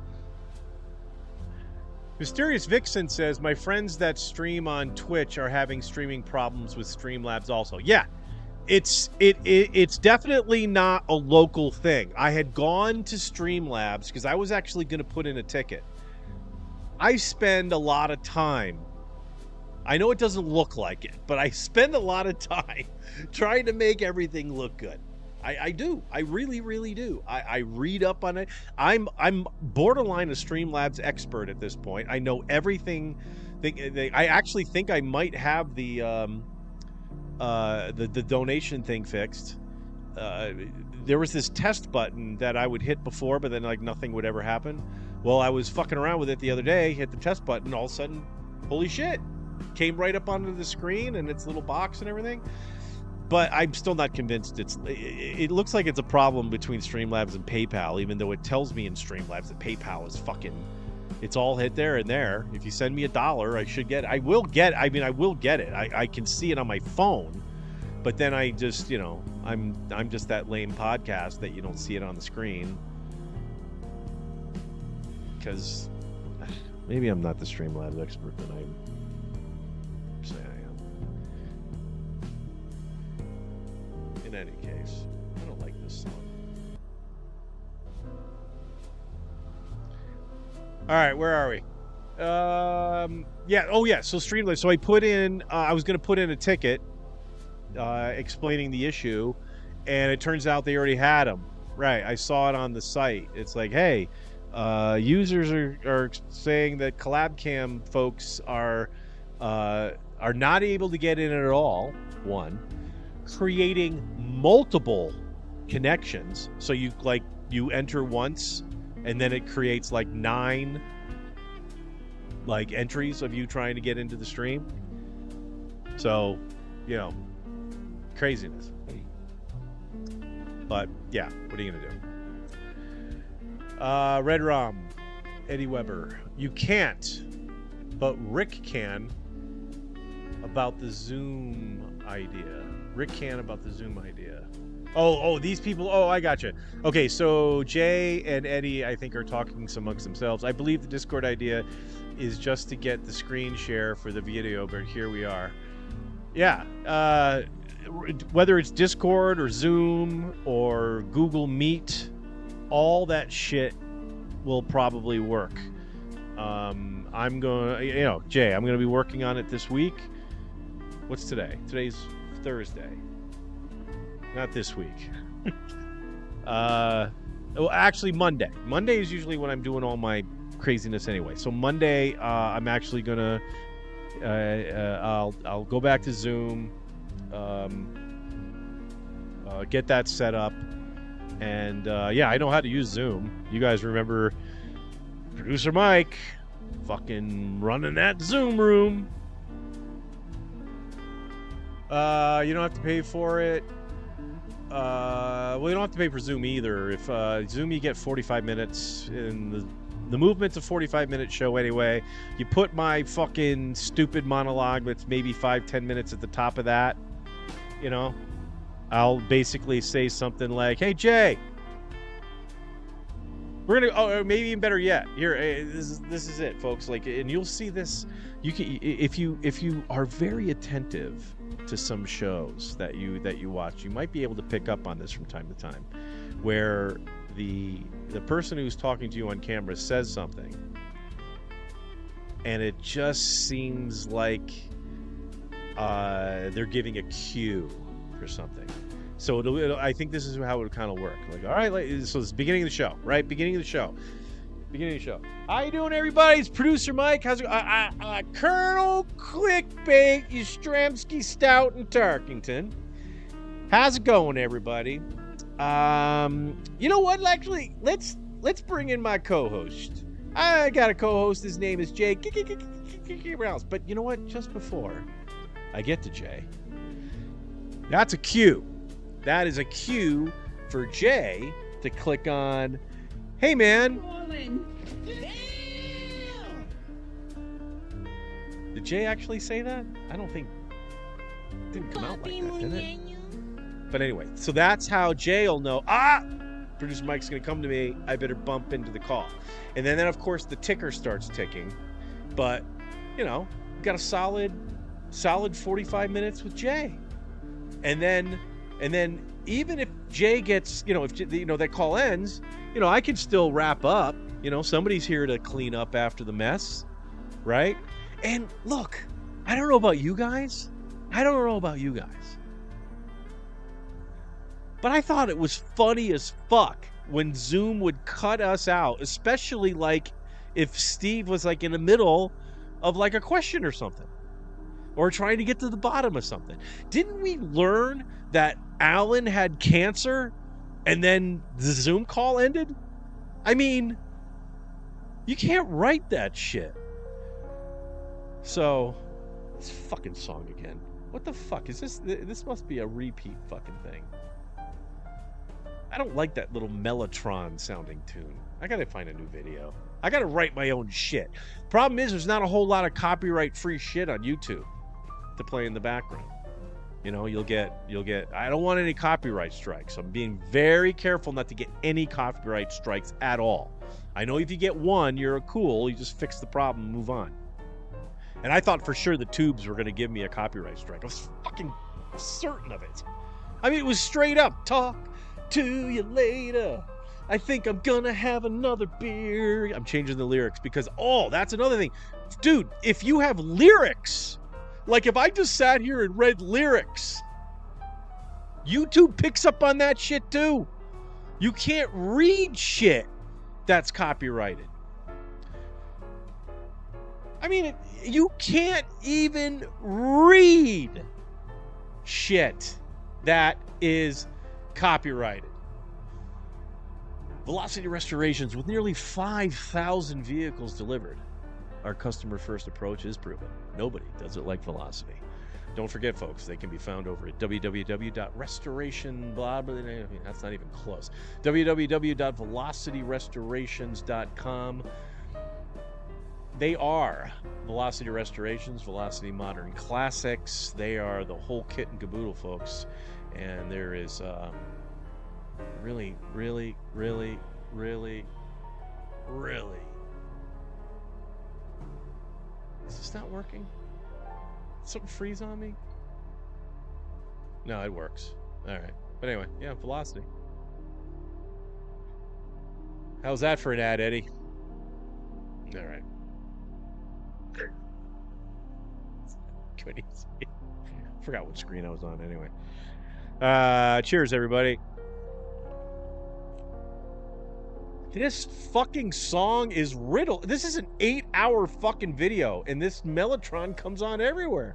Mysterious Vixen says, my friends that stream on Twitch are having streaming problems with Streamlabs also. Yeah, it's definitely not a local thing. I had gone to Streamlabs because I was actually going to put in a ticket. I spend a lot of time. I know it doesn't look like it, but I spend a lot of time trying to make everything look good. I do. I really, really do. I read up on it. I'm borderline a Streamlabs expert at this point. I know everything. I actually think I might have the donation thing fixed. There was this test button that I would hit before, but then nothing would ever happen. Well, I was fucking around with it the other day, hit the test button, all of a sudden, holy shit, came right up onto the screen and its little box and everything. But I'm still not convinced it looks like it's a problem between Streamlabs and PayPal, even though it tells me in Streamlabs that PayPal is it's all hit there and there. If you send me $1, I will get it. I can see it on my phone, but then I just, I'm just that lame podcast that you don't see it on the screen. Because maybe I'm not the Streamlabs expert that I'm saying I am. In any case, I don't like this song. All right, where are we? Yeah. So Streamlabs. So I put in. I was going to put in a ticket explaining the issue, and it turns out they already had them. Right. I saw it on the site. It's like, hey, Users are saying that CollabCam folks are not able to get in at all. One, creating multiple connections. So you enter once, and then it creates like 9 entries of you trying to get into the stream. So, craziness. But yeah, what are you gonna do? Red Rom, Eddie Weber. You can't, but Rick can about the Zoom idea. Rick can about the Zoom idea. Oh, these people. Oh, I gotcha. Okay, so Jay and Eddie, I think, are talking amongst themselves. I believe the Discord idea is just to get the screen share for the video, but here we are. Yeah, whether it's Discord or Zoom or Google Meet, all that shit will probably work. I'm going, Jay, I'm going to be working on it this week. What's today? Today's Thursday. Not this week. Well, actually Monday. Monday is usually when I'm doing all my craziness anyway. So Monday, I'm actually gonna, I'll go back to Zoom, get that set up, and yeah, I know how to use Zoom. You guys remember Producer Mike fucking running that Zoom room. You don't have to pay for it. Well, you don't have to pay for Zoom either. If Zoom, you get 45 minutes, and the movement's a 45-minute show anyway. You put my fucking stupid monologue that's maybe 5-10 minutes at the top of that. I'll basically say something like, "Hey Jay, we're gonna," or maybe even better yet, here, this is it, folks. And you'll see this. You can, if you are very attentive to some shows that you watch, you might be able to pick up on this from time to time, where the person who's talking to you on camera says something, and it just seems like they're giving a cue for something. So I think this is how it would kind of work. All right, so it's the beginning of the show, right? Beginning of the show. How you doing, everybody? It's Producer Mike. How's it? Colonel Clickbait, Yastrzemski, Stout, and Tarkington. How's it going, everybody? You know what? Actually, let's bring in my co-host. I got a co-host. His name is Jay. But you know what? Just before I get to Jay, that's a cue. That is a cue for Jay to click on. Hey, man. Did Jay actually say that? I don't think it didn't come out like that, did it? But anyway, so that's how Jay will know, Producer Mike's going to come to me. I better bump into the call. And then of course, the ticker starts ticking. But, got a solid 45 minutes with Jay. And then even if Jay gets, if that call ends, I can still wrap up. Somebody's here to clean up after the mess, right? And look, I don't know about you guys, but I thought it was funny as fuck when Zoom would cut us out, especially if Steve was in the middle of a question or something, or trying to get to the bottom of something. Didn't we learn that Alan had cancer and then the Zoom call ended? I mean, you can't write that shit. So, this fucking song again. What the fuck is this? This must be a repeat fucking thing. I don't like that little Mellotron sounding tune. I gotta find a new video. I gotta write my own shit. Problem is, there's not a whole lot of copyright free shit on YouTube to play in the background. You'll get, I don't want any copyright strikes. I'm being very careful not to get any copyright strikes at all. I know if you get one, you're cool. You just fix the problem and move on. And I thought for sure the Tubes were going to give me a copyright strike. I was fucking certain of it. I mean, it was straight up, talk to you later. I think I'm going to have another beer. I'm changing the lyrics because, that's another thing. Dude, if you have lyrics, if I just sat here and read lyrics, YouTube picks up on that shit too. You can't read shit that's copyrighted. I mean, you can't even read shit that is copyrighted. Velocity Restorations, with nearly 5,000 vehicles delivered, our customer-first approach is proven. Nobody does it like Velocity. Don't forget, folks, they can be found over at www.restoration, blah, blah, blah. That's not even close. www.velocityrestorations.com. They are Velocity Restorations, Velocity Modern Classics. They are the whole kit and caboodle, folks. And there is really, really, really, really, really. Is this not working? Did something freeze on me? No, it works. All right. But anyway, yeah, Velocity. How's that for an ad, Eddie? All right. Forgot what screen I was on anyway. Cheers, everybody. This fucking song is riddled. This is an 8-hour fucking video, and this Mellotron comes on everywhere.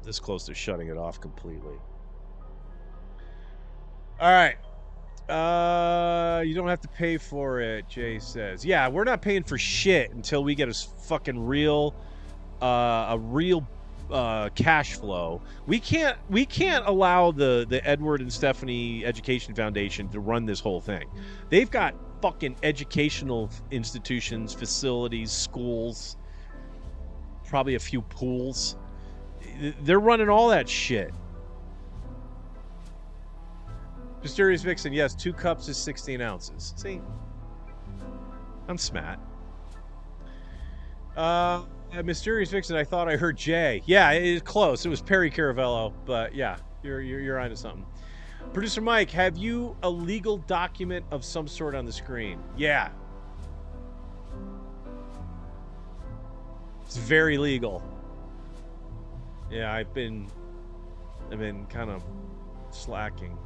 This close to shutting it off completely. All right. You don't have to pay for it, Jay says. Yeah, we're not paying for shit until we get a fucking real cash flow. We can't allow the Edward and Stephanie Education Foundation to run this whole thing. They've got fucking educational institutions, facilities, schools, probably a few pools. They're running all that shit. Mysterious Vixen, yes, 2 cups is 16 ounces. See? I'm smart. Mysterious Vixen, I thought I heard Jay. Yeah, it is close. It was Perry Caravello, but yeah, you're onto something. Producer Mike, have you a legal document of some sort on the screen? Yeah. It's very legal. Yeah, I've been kind of slacking.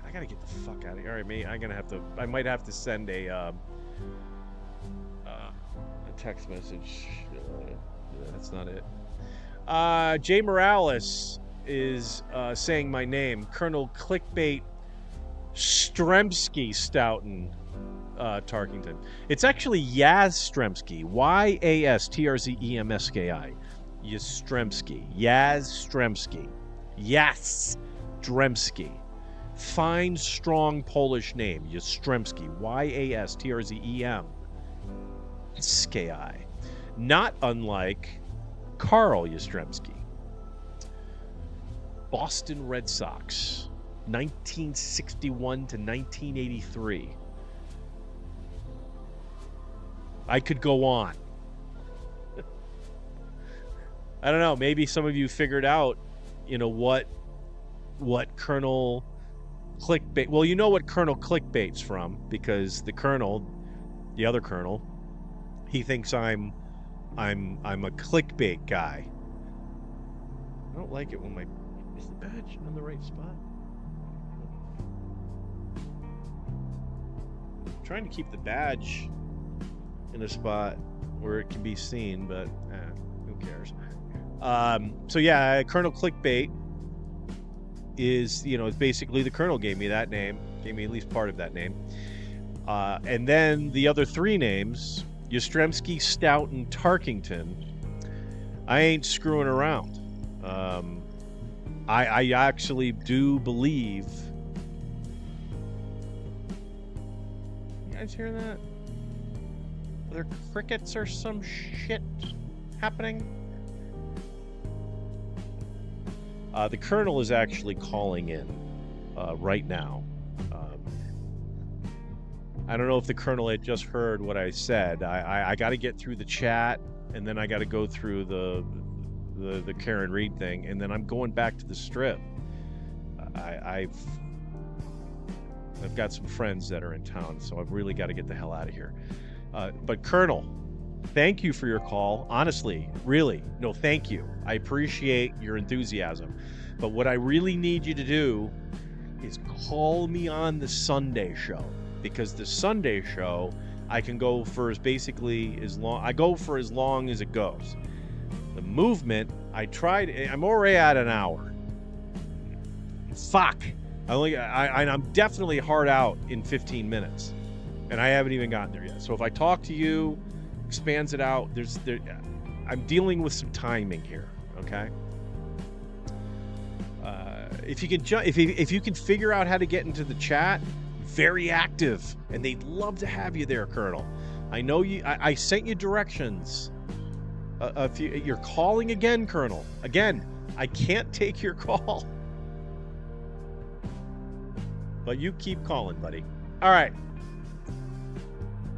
I gotta get the fuck out of here. All right, mate. I might have to send a text message. That's not it. Jay Morales is saying my name. Colonel Clickbait Stremski Stoughton Tarkington. It's actually Yaz Stremski. Yastrzemski. Yaz Stremski. Fine, strong Polish name. Yastrzemski. Yastrzem. Ski. Not unlike Carl Yastrzemski. Boston Red Sox. 1961 to 1983. I could go on. I don't know. Maybe some of you figured out, what Colonel Clickbait. Well, you know what Colonel Clickbait's from, because the other colonel, he thinks I'm a clickbait guy. I don't like it when is the badge on the right spot? I'm trying to keep the badge in a spot where it can be seen, but who cares? So yeah, Colonel Clickbait is, it's basically the colonel gave me that name, gave me at least part of that name. And then the other 3 names, Yastrzemski, Stoughton, Tarkington, I ain't screwing around. I actually do believe. You guys hear that? Are there crickets or some shit happening? The colonel is actually calling in right now. I don't know if the colonel had just heard what I said. I got to get through the chat, and then I got to go through the Karen Reed thing, and then I'm going back to the strip. I've got some friends that are in town, so I've really got to get the hell out of here. But Colonel, thank you for your call. Honestly, really, no, thank you. I appreciate your enthusiasm. But what I really need you to do is call me on the Sunday show, because the Sunday show I can go for as long as it goes. The movement, I'm already at an hour. Fuck. I'm definitely hard out in 15 minutes, and I haven't even gotten there yet. So if I talk to you, expands it out. I'm dealing with some timing here. Okay. If you can figure out how to get into the chat, very active, and they'd love to have you there, Colonel. I know you. I sent you directions. You're calling again, Colonel. Again, I can't take your call. But you keep calling, buddy. All right.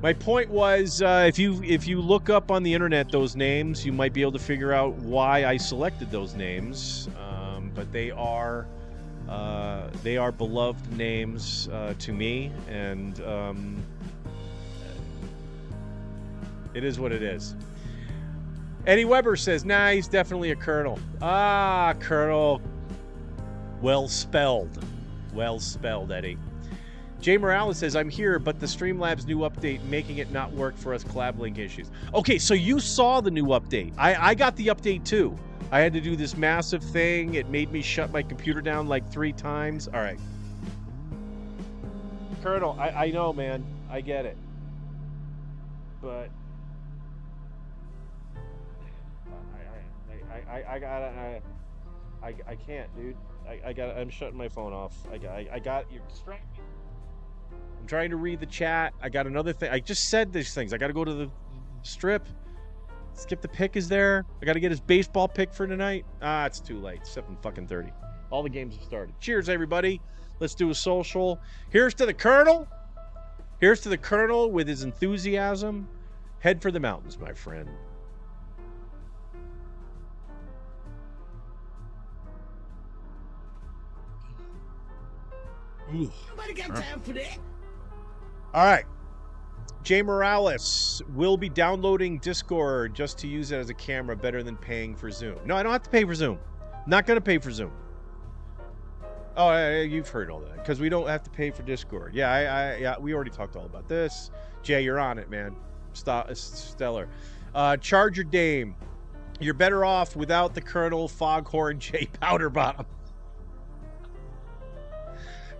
My point was, if you look up on the internet those names, you might be able to figure out why I selected those names. But they are beloved names to me, and it is what it is. Eddie Weber says, nah, he's definitely a colonel. Ah, colonel. Well spelled. Well spelled, Eddie. Jay Morales says, I'm here, but the Streamlabs new update making it not work for us collab link issues. Okay, so you saw the new update. I got the update too. I had to do this massive thing. It made me shut my computer down like 3 times. All right. Colonel, I know, man. I get it. But I can't, dude. I'm shutting my phone off. You're distracting me. I'm trying to read the chat. I got another thing. I just said these things. I got to go to the strip. Skip the Pick is there. I got to get his baseball pick for tonight. It's too late. 7:30. All the games have started. Cheers, everybody. Let's do a social. Here's to the Colonel. Here's to the Colonel with his enthusiasm. Head for the mountains, my friend. Nobody got time for that. All right. Jay Morales will be downloading Discord just to use it as a camera, better than paying for Zoom. No, I don't have to pay for Zoom. Not going to pay for Zoom. Oh, you've heard all that, because we don't have to pay for Discord. Yeah, we already talked all about this. Jay, you're on it, man. Stellar. Charger Dame, you're better off without the Colonel Foghorn J Powderbottom.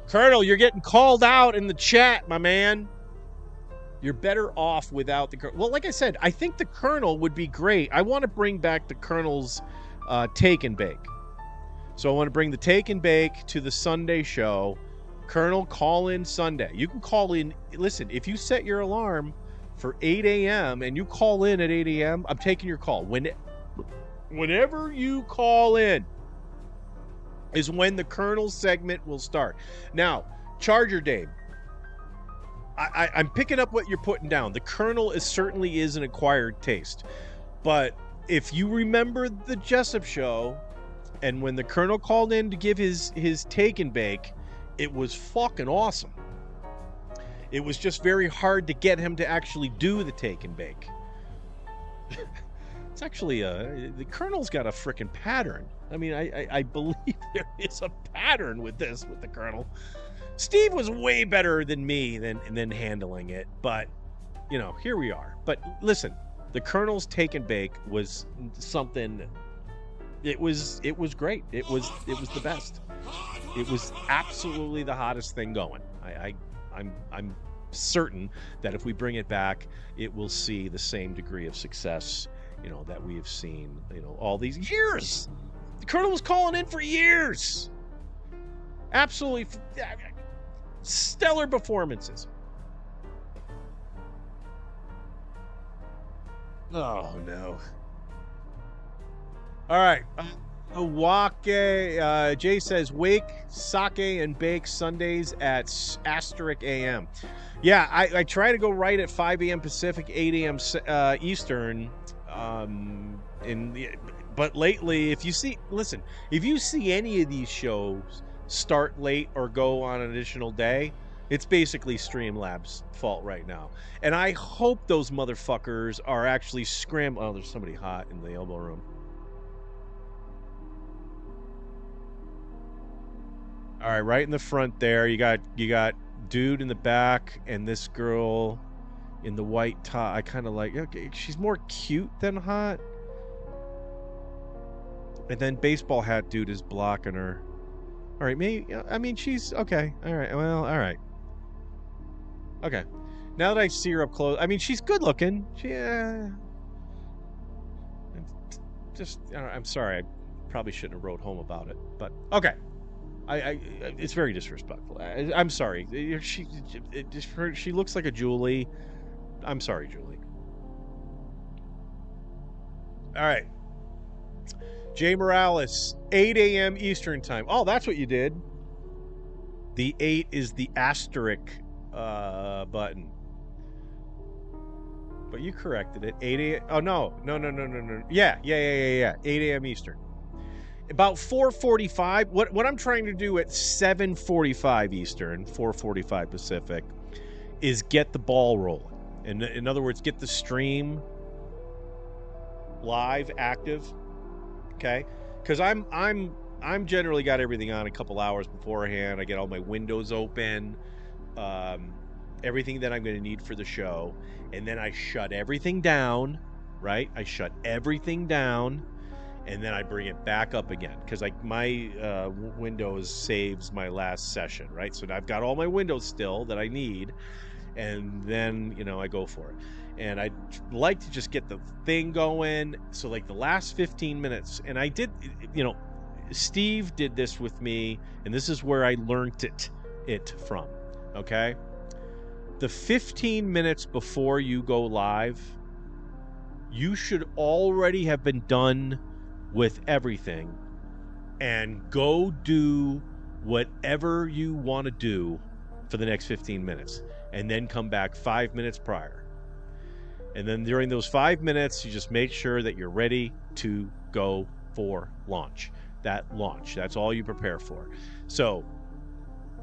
Colonel, you're getting called out in the chat, my man. You're better off without the Colonel. Well, like I said, I think the Colonel would be great. I want to bring back the Colonel's Take and Bake. So I want to bring the Take and Bake to the Sunday show. Colonel, call in Sunday. You can call in. Listen, if you set your alarm for 8 a.m. and you call in at 8 a.m., I'm taking your call. Whenever you call in is when the Colonel segment will start. Now, Charger Dave, I'm picking up what you're putting down. The Colonel certainly is an acquired taste. But if you remember the Jessup show, and when the Colonel called in to give his Take and Bake, it was fucking awesome. It was just very hard to get him to actually do the Take and Bake. It's actually the Colonel's got a freaking pattern. I mean, I believe there is a pattern with the Colonel. Steve was way better than me than handling it, but you know, here we are. But listen, the Colonel's Take and Bake was something. It was great. It was the best. It was absolutely the hottest thing going. I'm certain that if we bring it back, it will see the same degree of success, you know, that we have seen, you know, all these years. The Colonel was calling in for years. Absolutely stellar performances. Oh no. All right. Wake, Jay says, wake, sake, and bake Sundays at * a.m. Yeah, I try to go right at 5 a.m. Pacific, 8 a.m. Eastern. But lately, if you see any of these shows start late or go on an additional day, it's basically Streamlabs' fault right now. And I hope those motherfuckers are actually scrambling. Oh, there's somebody hot in the elbow room. All right, right in the front there. You got dude in the back and this girl in the white top. I kind of like. Okay, she's more cute than hot. And then baseball hat dude is blocking her. All right, maybe. I mean, she's okay. All right. Well, all right. Okay. Now that I see her up close, I mean, she's good looking. I'm sorry. I probably shouldn't have wrote home about it, but okay. It's very disrespectful. I'm sorry. She looks like a Julie. I'm sorry, Julie. All right. Jay Morales, 8 a.m. Eastern time. Oh, that's what you did. The 8 is the asterisk button. But you corrected it. 8 a.m. Oh, no. Yeah. 8 a.m. Eastern. About 4:45. What I'm trying to do at 7:45 Eastern, 4:45 Pacific, is get the ball rolling. In other words, get the stream live, active. Okay, because I'm generally got everything on a couple hours beforehand. I get all my windows open, everything that I'm going to need for the show, and then I shut everything down. Right, I shut everything down, and then I bring it back up again because like my Windows saves my last session. Right, so I've got all my windows still that I need, and then I go for it. And I'd like to just get the thing going. So like the last 15 minutes, and I did, Steve did this with me, and this is where I learned it from, okay? The 15 minutes before you go live, you should already have been done with everything and go do whatever you want to do for the next 15 minutes, and then come back 5 minutes prior. And then during those 5 minutes, you just make sure that you're ready to go for launch. That's all you prepare for. So,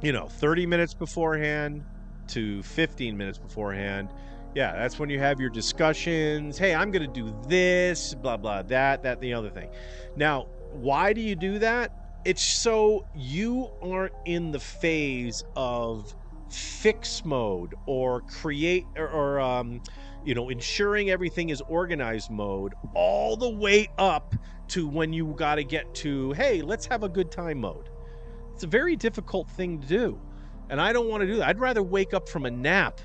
30 minutes beforehand to 15 minutes beforehand. Yeah, that's when you have your discussions. Hey, I'm going to do this, blah, blah, that, the other thing. Now, why do you do that? It's so you aren't in the phase of fix mode or create or ensuring everything is organized mode all the way up to when you got to get to, hey, let's have a good time mode. It's a very difficult thing to do. And I don't want to do that. I'd rather wake up from a nap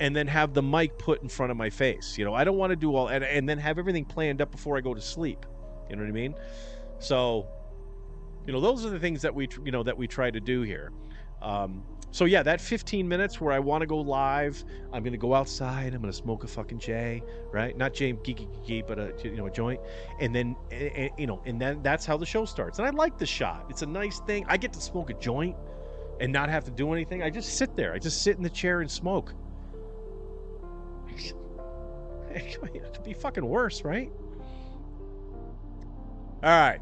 and then have the mic put in front of my face. I don't want to do all, and then have everything planned up before I go to sleep. You know what I mean? So, those are the things that we try to do here. So yeah, that 15 minutes where I want to go live, I'm going to go outside, I'm going to smoke a fucking J, right? Not J, GiGiGi, but a joint. And then, and then that's how the show starts. And I like the shot. It's a nice thing. I get to smoke a joint and not have to do anything. I just sit there. I just sit in the chair and smoke. It could be fucking worse, right? All right.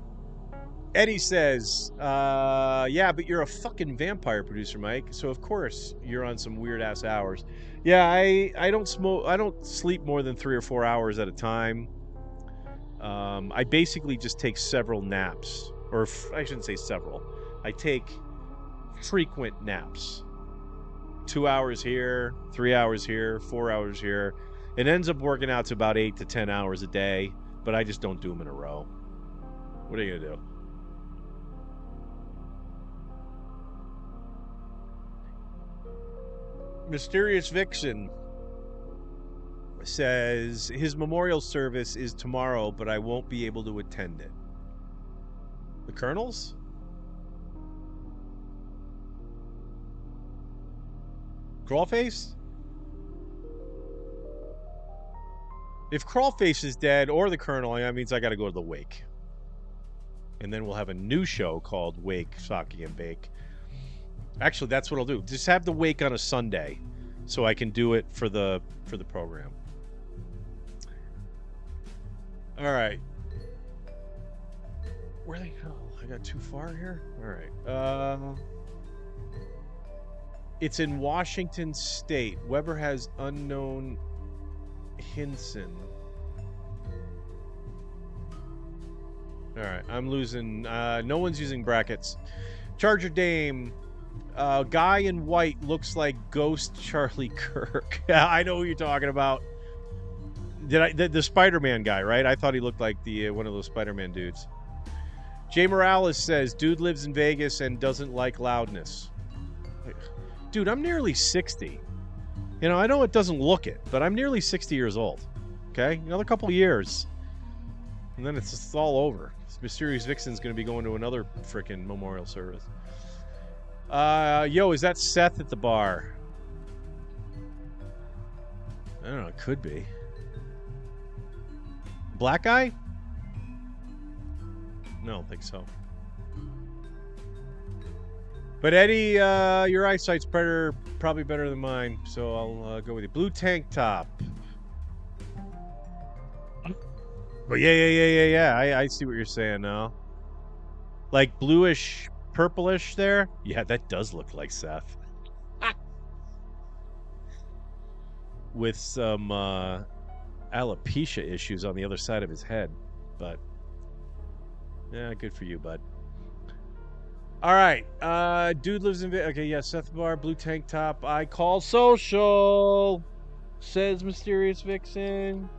Eddie says, yeah, but you're a fucking vampire producer, Mike. So of course you're on some weird ass hours. Yeah, I don't smoke. I don't sleep more than 3 or 4 hours at a time. I basically just take several naps, or I shouldn't say several. I take frequent naps. 2 hours here, 3 hours here, 4 hours here. It ends up working out to about 8 to 10 hours a day, but I just don't do them in a row. What are you gonna do? Mysterious Vixen says his memorial service is tomorrow, but I won't be able to attend it. The Colonel's? Crawlface? If Crawlface is dead or the Colonel, that means I got to go to the wake. And then we'll have a new show called Wake, Sake, and Bake. Actually, that's what I'll do. Just have the wake on a Sunday so I can do it for the program. All right. Where they go? I got too far here? All right. It's in Washington State. Weber has unknown Hinson. All right, I'm losing. No one's using brackets. Charger Dame. Guy in white looks like Ghost Charlie Kirk. Yeah, I know who you're talking about. The Spider-Man guy, right? I thought he looked like the one of those Spider-Man dudes. Jay Morales says, dude lives in Vegas and doesn't like loudness. Dude, I'm nearly 60. You know, I know it doesn't look it, but I'm nearly 60 years old. Okay? Another couple years. And then it's all over. This Mysterious Vixen's going to be going to another freaking memorial service. Yo, is that Seth at the bar? I don't know. It could be. Black guy? No, I don't think so. But Eddie, your eyesight's probably better than mine, so I'll go with you. Blue tank top. But yeah. I see what you're saying now. Like bluish, purplish there. Yeah, that does look like Seth. With some alopecia issues on the other side of his head, but yeah, good for you, bud. All right, dude lives in okay, yeah, Seth Bar, blue tank top. I call social, says Mysterious Vixen.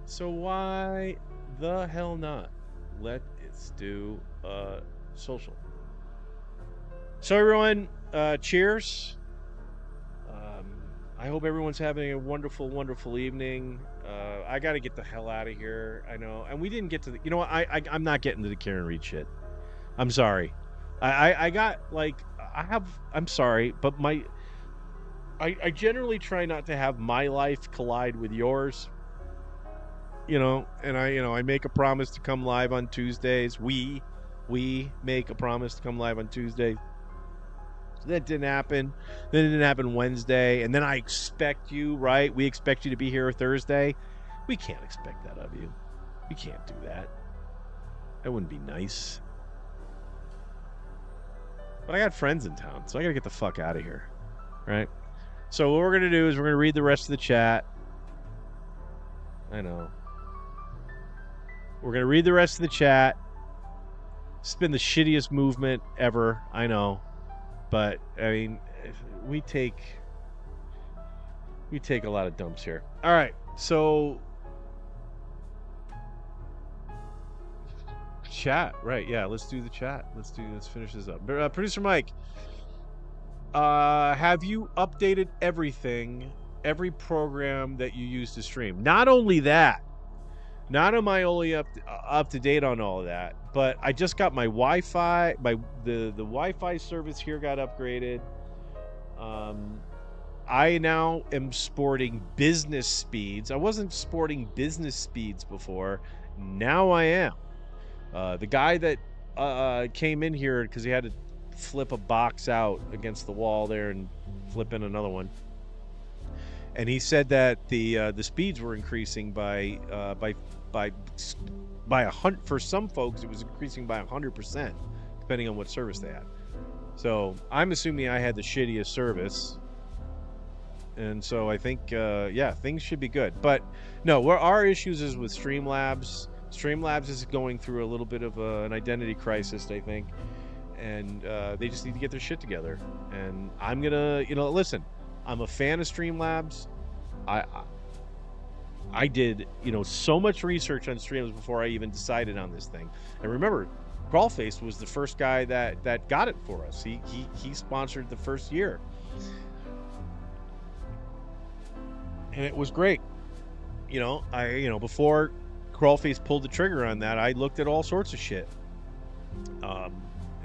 So why the hell not? Let's do social. So everyone, cheers. I hope everyone's having a wonderful, wonderful evening. I got to get the hell out of here. I know. And we didn't get to the... You know what? I'm not getting to the Karen Reed shit. I'm sorry. I got, like... I'm sorry, but I generally try not to have my life collide with yours. You know, and I make a promise to come live on Tuesdays. We make a promise to come live on Tuesdays. That didn't happen. Then it didn't happen Wednesday. And then I expect you, right? We expect you to be here Thursday. We can't expect that of you. We can't do that. That wouldn't be nice. But I got friends in town, so I got to get the fuck out of here. Right? So what we're going to do is we're going to read the rest of the chat. I know. We're going to read the rest of the chat. It's been the shittiest movement ever. I know. But I mean, we take a lot of dumps here. All right, so chat, right? Yeah, let's do the chat. Let's finish this up. Producer Mike, have you updated every program that you use to stream? Not only that, not am I only up to date on all of that, but I just got my Wi-Fi. The Wi-Fi service here got upgraded. I now am sporting business speeds. I wasn't sporting business speeds before. Now I am. The guy that came in here because he had to flip a box out against the wall there and flip in another one. And he said that the speeds were increasing by 100. For some folks, it was increasing by 100%, depending on what service they had. So I'm assuming I had the shittiest service, and so I think things should be good. But no, our issues is with Streamlabs. Streamlabs is going through a little bit of an identity crisis, I think, and they just need to get their shit together. And I'm gonna, listen. I'm a fan of Streamlabs. I did, so much research on Streamlabs before I even decided on this thing. And remember, Crawlface was the first guy that got it for us. He sponsored the first year. And it was great. Before Crawlface pulled the trigger on that, I looked at all sorts of shit.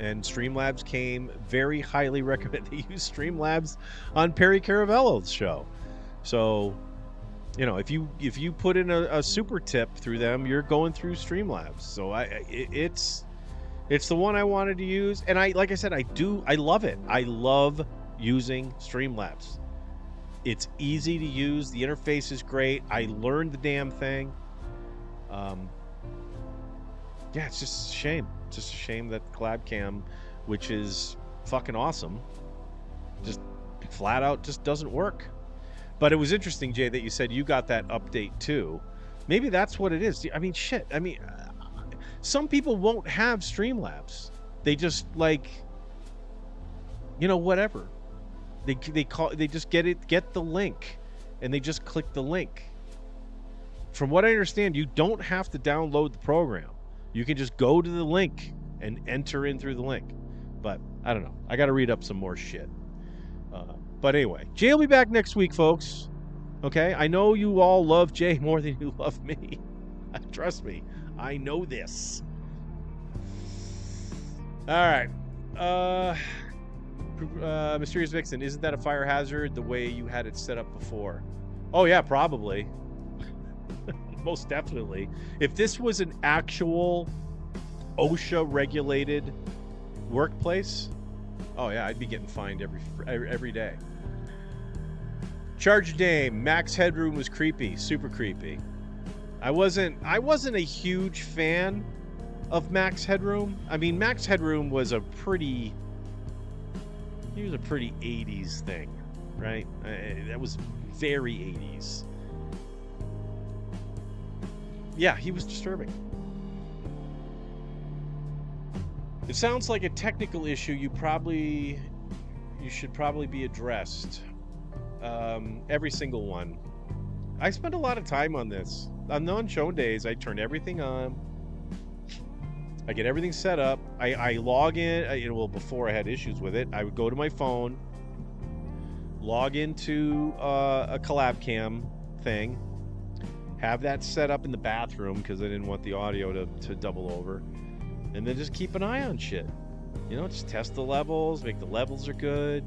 And Streamlabs came very highly recommended. They use Streamlabs on Perry Caravello's show. So, if you put in a super tip through them, you're going through Streamlabs. So it's the one I wanted to use, and I love it. I love using Streamlabs. It's easy to use. The interface is great. I learned the damn thing. It's just a shame. It's just a shame that ClabCam, which is fucking awesome, just flat out just doesn't work. But it was interesting, Jay, that you said you got that update too. Maybe that's what it is. I mean, shit. I mean, some people won't have Streamlabs. They just whatever. They just get the link, and they just click the link. From what I understand, you don't have to download the program. You can just go to the link and enter in through the link. But I don't know. I got to read up some more shit. But anyway, Jay will be back next week, folks. Okay? I know you all love Jay more than you love me. Trust me. I know this. All right. Mysterious Vixen, isn't that a fire hazard the way you had it set up before? Oh, yeah, probably. Most definitely. If this was an actual OSHA-regulated workplace, oh, yeah, I'd be getting fined every day. Charge Dame, Max Headroom was creepy, super creepy. I wasn't a huge fan of Max Headroom. I mean, Max Headroom was a pretty 80s thing, right? That was very 80s. Yeah, he was disturbing. It sounds like a technical issue you should probably be addressed. Every single one. I spend a lot of time on this. On non-show days, I turn everything on. I get everything set up. I log in. Well, before I had issues with it, I would go to my phone, log into a collab cam thing, have that set up in the bathroom because I didn't want the audio to double over, and then just keep an eye on shit. Just test the levels, make the levels are good.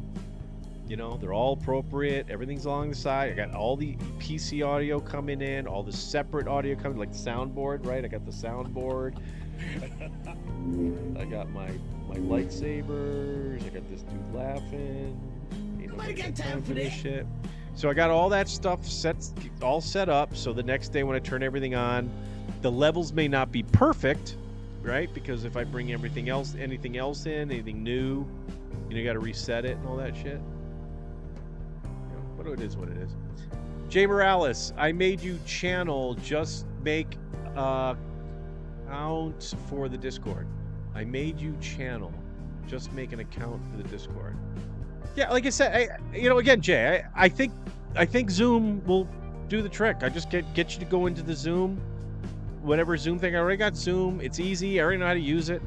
They're all appropriate. Everything's along the side. I got all the PC audio coming in, all the separate audio coming, like the soundboard, right? I got the soundboard. I got my lightsabers. I got this dude laughing. Nobody got time for this shit. So I got all that stuff all set up. So the next day when I turn everything on, the levels may not be perfect, right? Because if I bring anything else in, anything new, you got to reset it and all that shit. But it is what it is. Jay Morales, I made you channel. Just make account for the Discord. I made you channel. Just make an account for the Discord. Yeah, like I said, again, Jay, I think Zoom will do the trick. I just get you to go into the Zoom, whatever Zoom thing. I already got Zoom. It's easy. I already know how to use it.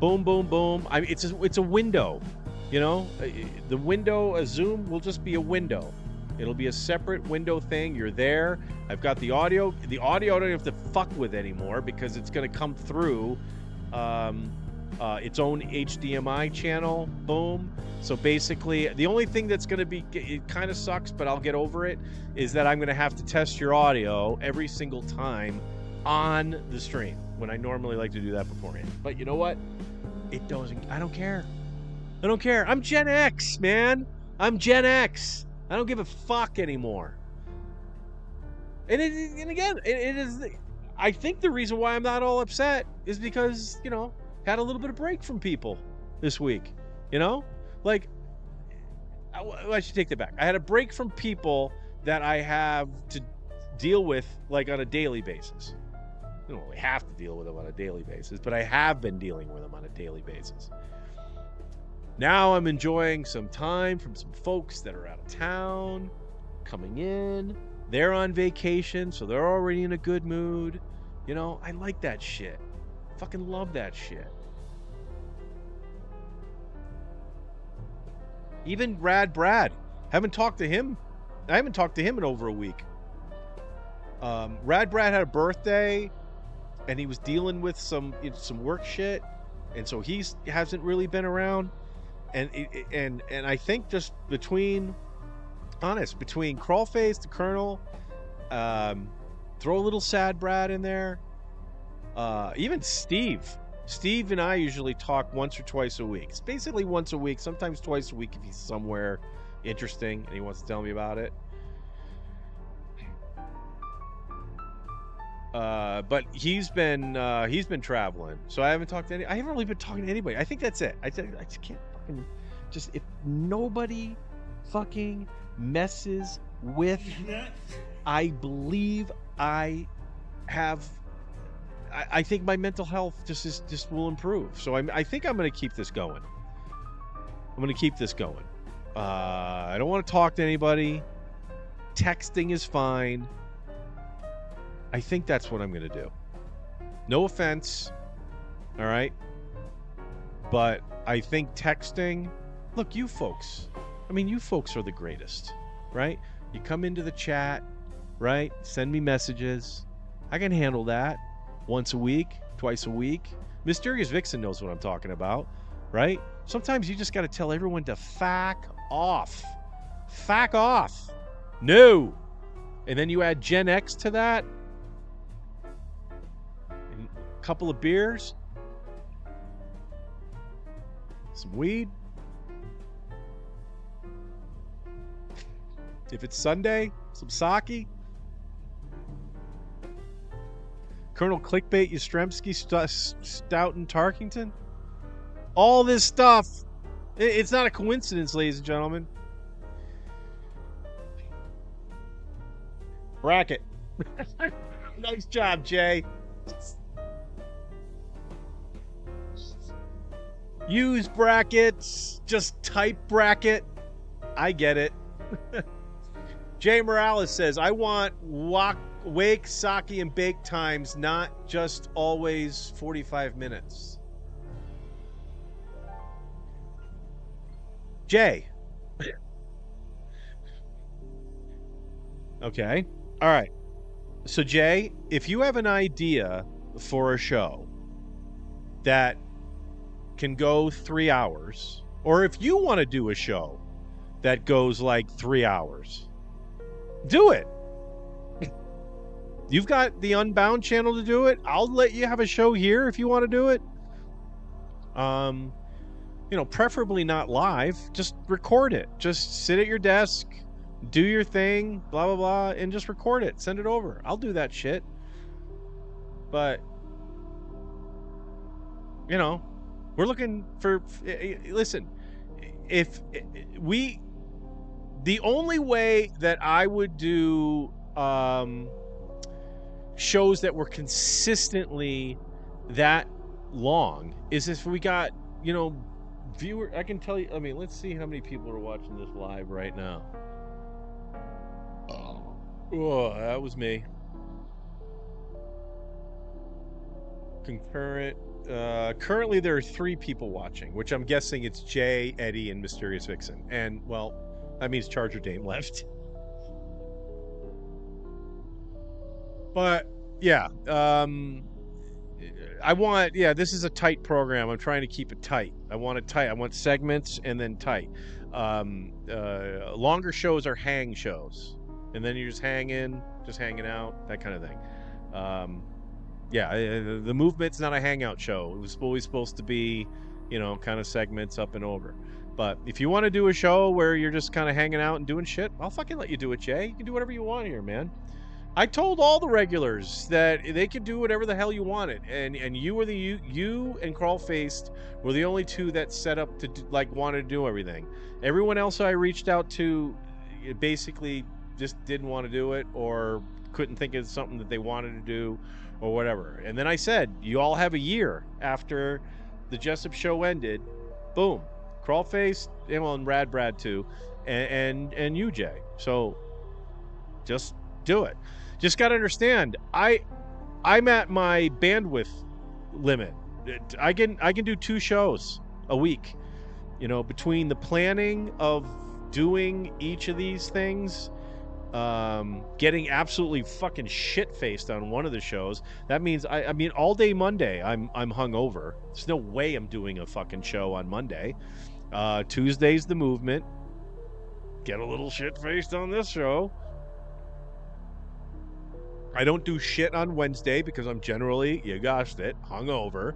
Boom, boom, boom. It's a window. The window, a Zoom will just be a window. It'll be a separate window thing. You're there. I've got the audio. The audio I don't have to fuck with anymore because it's going to come through its own HDMI channel. Boom. So basically, the only thing that's going to be, it kind of sucks, but I'll get over it, is that I'm going to have to test your audio every single time on the stream when I normally like to do that beforehand. But you know what? It doesn't. I don't care. I don't care. I'm Gen X, man. I'm Gen X. I don't give a fuck anymore. And again, it is. I think the reason why I'm not all upset is because had a little bit of break from people this week. Like I should take that back. I had a break from people that I have to deal with like on a daily basis. I don't really have to deal with them on a daily basis, but I have been dealing with them on a daily basis. Now I'm enjoying some time from some folks that are out of town, coming in. They're on vacation, so they're already in a good mood. I like that shit. Fucking love that shit. Even Rad Brad. Haven't talked to him. I haven't talked to him in over a week. Rad Brad had a birthday, and he was dealing with some work shit, and so he hasn't really been around. And I think just between Crawlface, the Colonel, throw a little Sad Brad in there. Even Steve and I usually talk once or twice a week. It's basically once a week, sometimes twice a week if he's somewhere interesting and he wants to tell me about it. But he's been traveling, so I haven't talked to I haven't really been talking to anybody. I think that's it. I just can't fucking if nobody fucking messes with. I believe I think my mental health just will improve. So I think I'm going to keep this going. I'm going to keep this going. I don't want to talk to anybody. Texting is fine. I think that's what I'm going to do. No offense. All right. But I think texting, look, you folks, I mean, you folks are the greatest, right? You come into the chat, right? Send me messages. I can handle that once a week, twice a week. Mysterious Vixen knows what I'm talking about, right? Sometimes you just got to tell everyone to fuck off. Fuck off. No. And then you add Gen X to that. And a couple of beers. Some weed. If it's Sunday, some sake. Colonel Clickbait, Yastrzemski, Stoughton, Tarkington. All this stuff. It's not a coincidence, ladies and gentlemen. Bracket. Nice job, Jay. Use brackets. Just type bracket. I get it. Jay Morales says, I want wake, sake, and bake times, not just always 45 minutes. Jay. Okay. All right. So, Jay, if you have an idea for a show that can go 3 hours, or if you want to do a show that goes like 3 hours, do it. You've got the Unbound channel to do it. I'll let you have a show here if you want to do it. You know, preferably not live. Just record it. Just sit at your desk, do your thing, blah, blah, blah, and just record it. Send it over. I'll do that shit. But, you know, we're looking for... Listen, if we... The only way that I would do shows that were consistently that long is if we got, you know, viewer. I can tell you, I mean, let's see how many people are watching this live right now. Oh, that was me. Concurrent. Currently there are 3 people watching, which I'm guessing it's Jay, Eddie, and Mysterious Vixen. And, well, that means Charger Dame left. But, yeah. I want, this is a tight program. I'm trying to keep it tight. I want it tight. I want segments and then tight. Longer shows are hang shows. And then you're just hanging out, that kind of thing. The movement's not a hangout show. It was always supposed to be, you know, kind of segments up and over. But if you want to do a show where you're just kind of hanging out and doing shit, I'll fucking let you do it, Jay. You can do whatever you want here, man. I told all the regulars that they could do whatever the hell you wanted, and you were you and Crawlfaced were the only 2 that set up to wanted to do everything. Everyone else I reached out to basically just didn't want to do it or couldn't think of something that they wanted to do or whatever. And then I said, you all have a year after the Jessup show ended. Boom, Crawlfaced, and Rad Brad too, and you, Jay. So just do it. Just got to understand, I'm at my bandwidth limit. I can do 2 shows a week. You know, between the planning of doing each of these things, getting absolutely fucking shit-faced on one of the shows. That means I mean all day Monday I'm hungover. There's no way I'm doing a fucking show on Monday. Tuesday's the movement. Get a little shit-faced on this show. I don't do shit on Wednesday because I'm generally, you gossed it, hungover.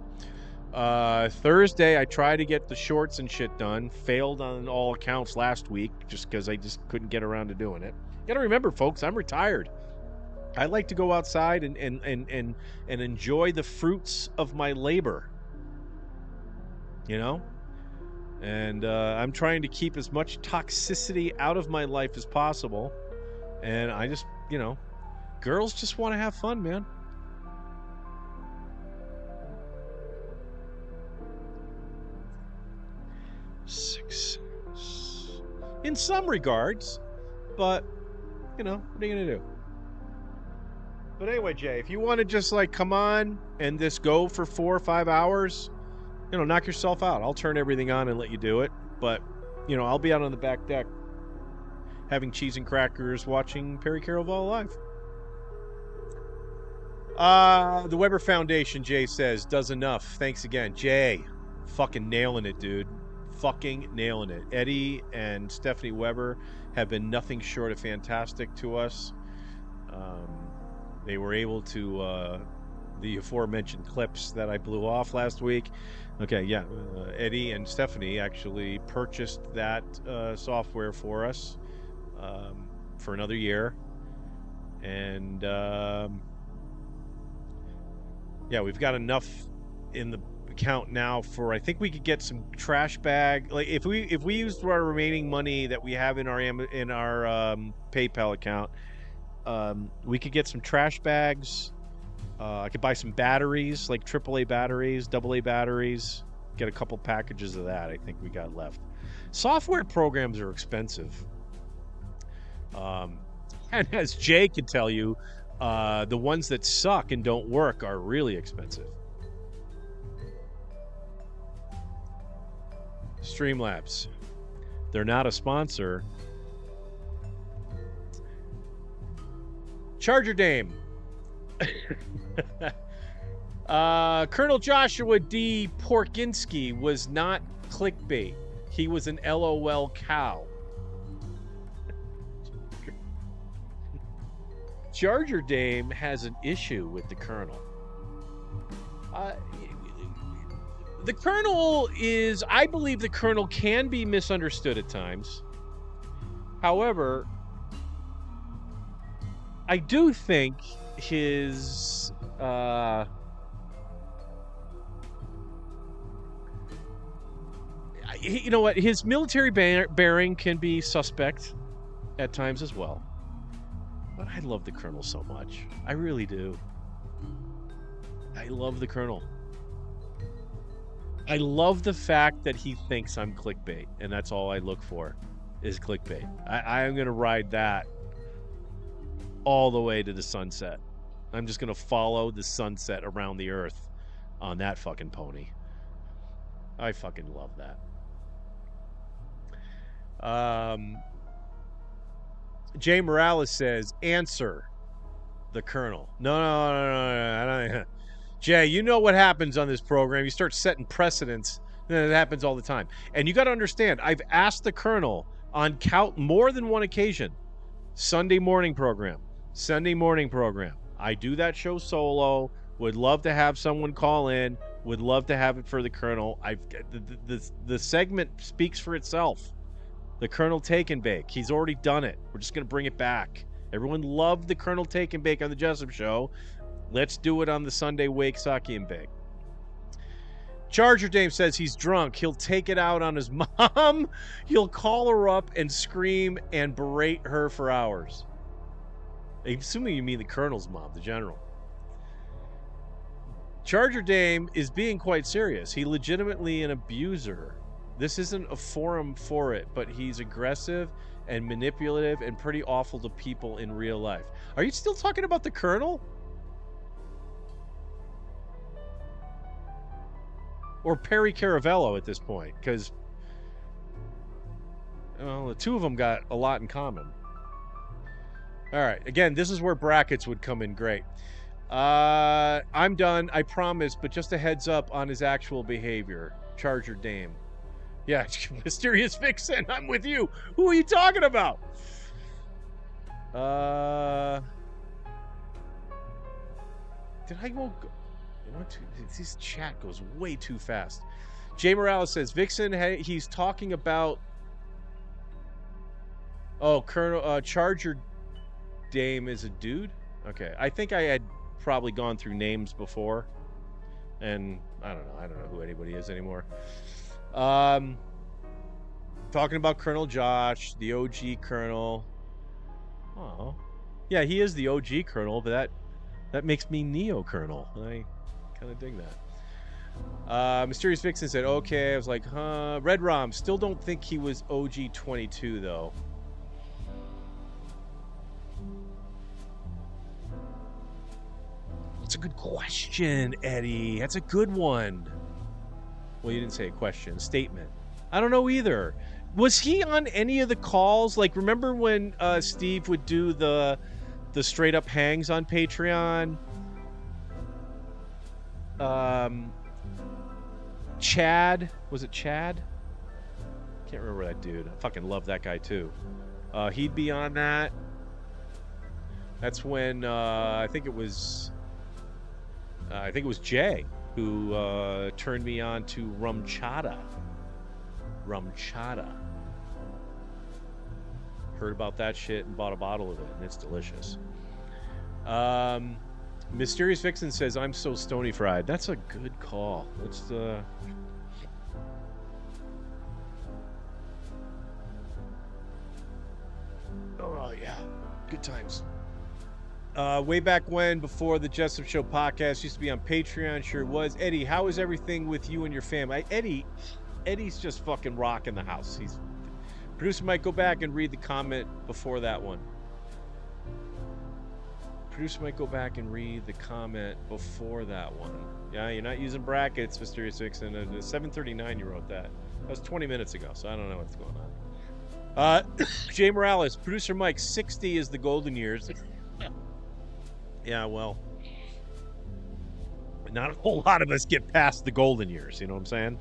Thursday, I try to get the shorts and shit done. Failed on all accounts last week just because I just couldn't get around to doing it. You gotta remember, folks, I'm retired. I like to go outside and enjoy the fruits of my labor. You know? And I'm trying to keep as much toxicity out of my life as possible. And I just, you know, girls just want to have fun, man. Six. in some regards, but, you know, what are you going to do? But anyway, Jay, if you want to just, like, come on and just go for 4 or 5 hours, you know, knock yourself out. I'll turn everything on and let you do it. But, you know, I'll be out on the back deck having cheese and crackers, watching Perry Caraval live. The Weber Foundation, Jay says, does enough. Thanks again. Jay, fucking nailing it, dude. Fucking nailing it. Eddie and Stephanie Weber have been nothing short of fantastic to us. They were able to, the aforementioned clips that I blew off last week. Okay, yeah, Eddie and Stephanie actually purchased that software for us for another year. And, yeah, we've got enough in the account now for, I think we could get some trash bag. Like, if we used our remaining money that we have in our PayPal account, we could get some trash bags. I could buy some batteries, like AAA batteries, AA batteries. Get a couple packages of that. I think we got left. Software programs are expensive. And as Jay can tell you, the ones that suck and don't work are really expensive. Streamlabs. They're not a sponsor. Charger Dame. Colonel Joshua D. Porkinski was not clickbait. He was an LOL cow. Charger Dame has an issue with the Colonel. The Colonel is, I believe the Colonel can be misunderstood at times. However, I do think his you know what, his military bearing can be suspect at times as well. But I love the Colonel so much. I really do. I love the Colonel. I love the fact that he thinks I'm clickbait, and that's all I look for is clickbait. I am going to ride that all the way to the sunset. I'm just going to follow the sunset around the earth on that fucking pony. I fucking love that. Jay Morales says, answer the Colonel. No. I don't. Jay, you know what happens on this program. You start setting precedents, then it happens all the time. And you got to understand, I've asked the Colonel on more than one occasion. Sunday morning program. I do that show solo. Would love to have someone call in. Would love to have it for the Colonel. The segment speaks for itself. The Colonel Take and Bake. He's already done it. We're just going to bring it back. Everyone loved the Colonel Take and Bake on the Jessup Show. Let's do it on the Sunday Wake Sake and Bake. Charger Dame says he's drunk. He'll take it out on his mom. He'll call her up and scream and berate her for hours. Assuming you mean the Colonel's mom, the General. Charger Dame is being quite serious. He legitimately an abuser. This isn't a forum for it, but he's aggressive and manipulative and pretty awful to people in real life. Are you still talking about the Colonel? Or Perry Caravello at this point? Because, well, the two of them got a lot in common. All right. Again, this is where brackets would come in great. I'm done, I promise, but just a heads up on his actual behavior. Charger Dame. Yeah, Mysterious Vixen, I'm with you. Who are you talking about? Did I go? This chat goes way too fast. Jay Morales says, Vixen, he's talking about... Oh, Colonel Charger Dame is a dude? Okay, I think I had probably gone through names before. And I don't know who anybody is anymore. Talking about Colonel Josh, the OG Colonel. Oh, yeah, he is the OG Colonel, but that makes me Neo Colonel. I kind of dig that. Mysterious Vixen said, okay. I was like, huh. Red Rom, still don't think he was OG 22, though. That's a good question, Eddie. That's a good one. Well, you didn't say a question, a statement. I don't know either. Was he on any of the calls? Like, remember when Steve would do the straight up hangs on Patreon? Chad, was it Chad? Can't remember that dude. I fucking love that guy too. He'd be on that. That's when I think it was Jay who turned me on to rum chata. Heard about that shit and bought a bottle of it, and it's delicious. Mysterious Vixen says, I'm so stony fried. That's a good call. Let's oh yeah, good times. Way back when, before the Jessup Show podcast used to be on Patreon, sure was. Eddie, how is everything with you and your fam? Eddie's just fucking rocking the house. Producer might go back and read the comment before that one. Producer might go back and read the comment before that one. Yeah, you're not using brackets, Mysterious Vixen. 7:39 you wrote that. That was 20 minutes ago, so I don't know what's going on. Jay Morales, Producer Mike, 60 is the golden years. Yeah, well, not a whole lot of us get past the golden years, you know what I'm saying?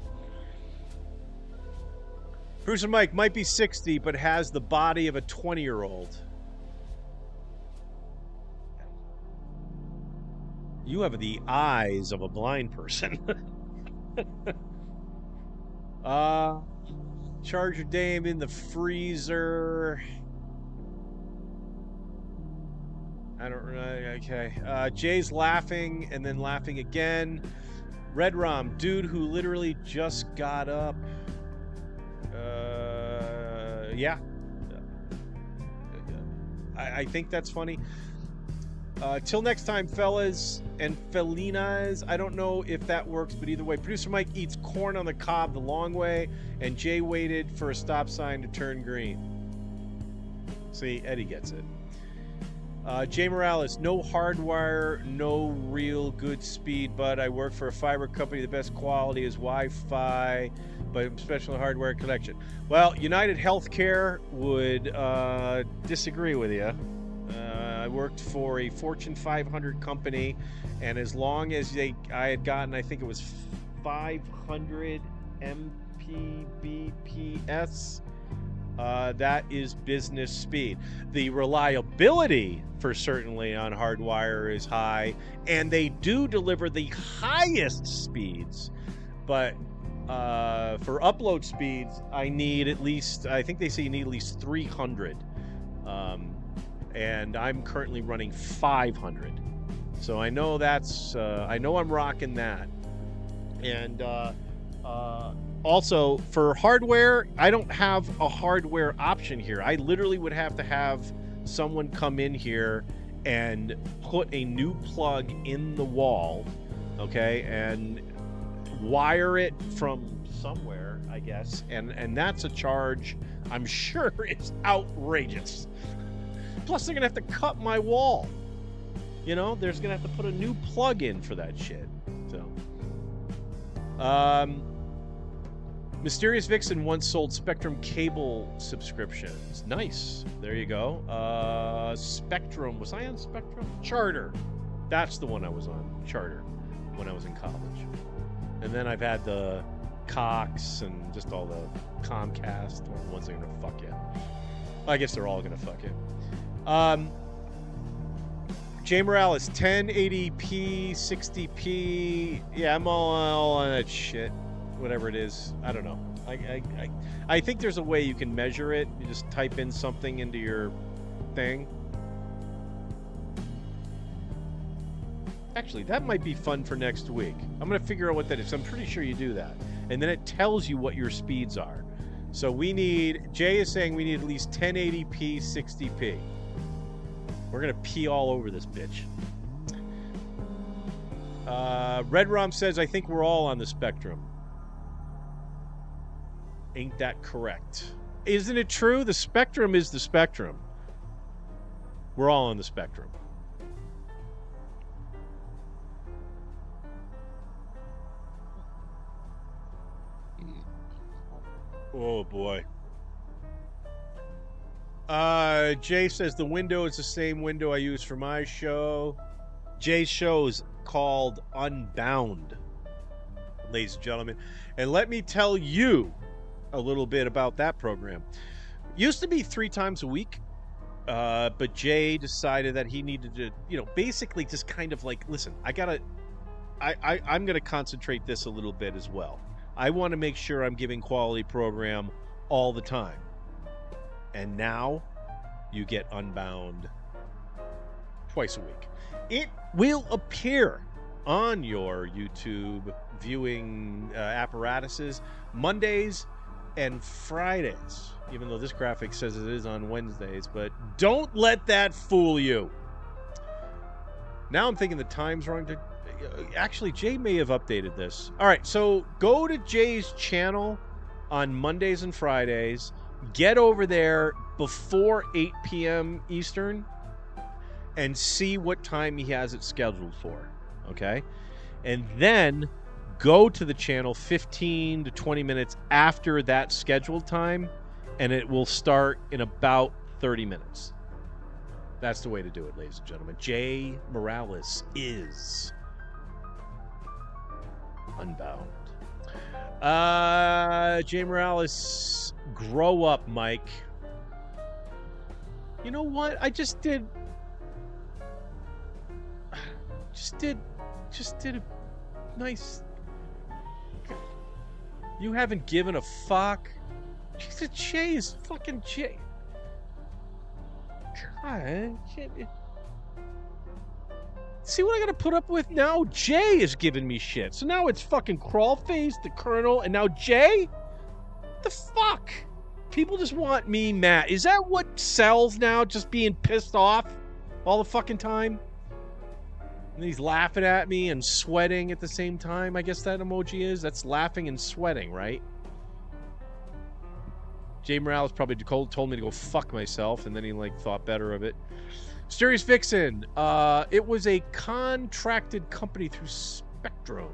Producer Mike might be 60, but has the body of a 20-year-old. You have the eyes of a blind person. Charger Dame in the freezer. I don't know. Okay. Jay's laughing and then laughing again. Red Rom, dude who literally just got up. Yeah. I think that's funny. Till next time, fellas and felinas. I don't know if that works, but either way, Producer Mike eats corn on the cob the long way, and Jay waited for a stop sign to turn green. See, Eddie gets it. Jay Morales, no hardwire, no real good speed, but I work for a fiber company. The best quality is Wi-Fi, but special hardware connection. Well, United Healthcare would disagree with you. I worked for a Fortune 500 company, and as long as I had gotten, I think it was 500 Mbps, that is business speed. The reliability for certainly on hardwire is high, and they do deliver the highest speeds, but for upload speeds, I need at least, I think they say you need at least 300. And I'm currently running 500. So I know that's, I know I'm rocking that. And also for hardware, I don't have a hardware option here. I literally would have to have someone come in here and put a new plug in the wall, okay, and wire it from somewhere, I guess. And that's a charge I'm sure is outrageous. Plus, they're going to have to cut my wall. You know, there's going to have to put a new plug in for that shit. So, Mysterious Vixen once sold Spectrum cable subscriptions. Nice. There you go. Spectrum. Was I on Spectrum? Charter. That's the one I was on. Charter. When I was in college. And then I've had the Cox and just all the Comcast. Well, the ones that are going to fuck you. I guess they're all going to fuck you. Jay Morales, 1080p, 60p. Yeah, I'm all on that shit. Whatever it is. I don't know. I think there's a way you can measure it. You just type in something into your thing. Actually, that might be fun for next week. I'm going to figure out what that is. I'm pretty sure you do that. And then it tells you what your speeds are. So we need, Jay is saying we need at least 1080p, 60p. We're going to pee all over this bitch. Red Rom says, I think we're all on the spectrum. Ain't that correct? Isn't it true? The spectrum is the spectrum. We're all on the spectrum. Oh, boy. Jay says the window is the same window I use for my show. Jay's show is called Unbound, ladies and gentlemen. And let me tell you a little bit about that program. Used to be 3 times a week, but Jay decided that he needed to, basically just kind of like, listen, I'm going to concentrate this a little bit as well. I want to make sure I'm giving quality program all the time. And now you get Unbound twice a week. It will appear on your YouTube viewing apparatuses Mondays and Fridays, even though this graphic says it is on Wednesdays. But don't let that fool you. Now I'm thinking the time's wrong. Actually, Jay may have updated this. All right, so go to Jay's channel on Mondays and Fridays. Get over there before 8 p.m. Eastern and see what time he has it scheduled for, okay? And then go to the channel 15 to 20 minutes after that scheduled time, and it will start in about 30 minutes. That's the way to do it, ladies and gentlemen. Jay Morales is Unbound. Jay Morales, grow up, Mike. You know what? I just did a nice. You haven't given a fuck. Jesus, Jay is fucking Jay. God, see what I gotta put up with now? Jay is giving me shit. So now it's fucking Crawlface, the Colonel, and now Jay? What the fuck? People just want me mad. Is that what sells now? Just being pissed off all the fucking time? And he's laughing at me and sweating at the same time. I guess that emoji is. That's laughing and sweating, right? Jay Morales probably told me to go fuck myself, and then he thought better of it. Mysterious Vixen. It was a contracted company through Spectrum.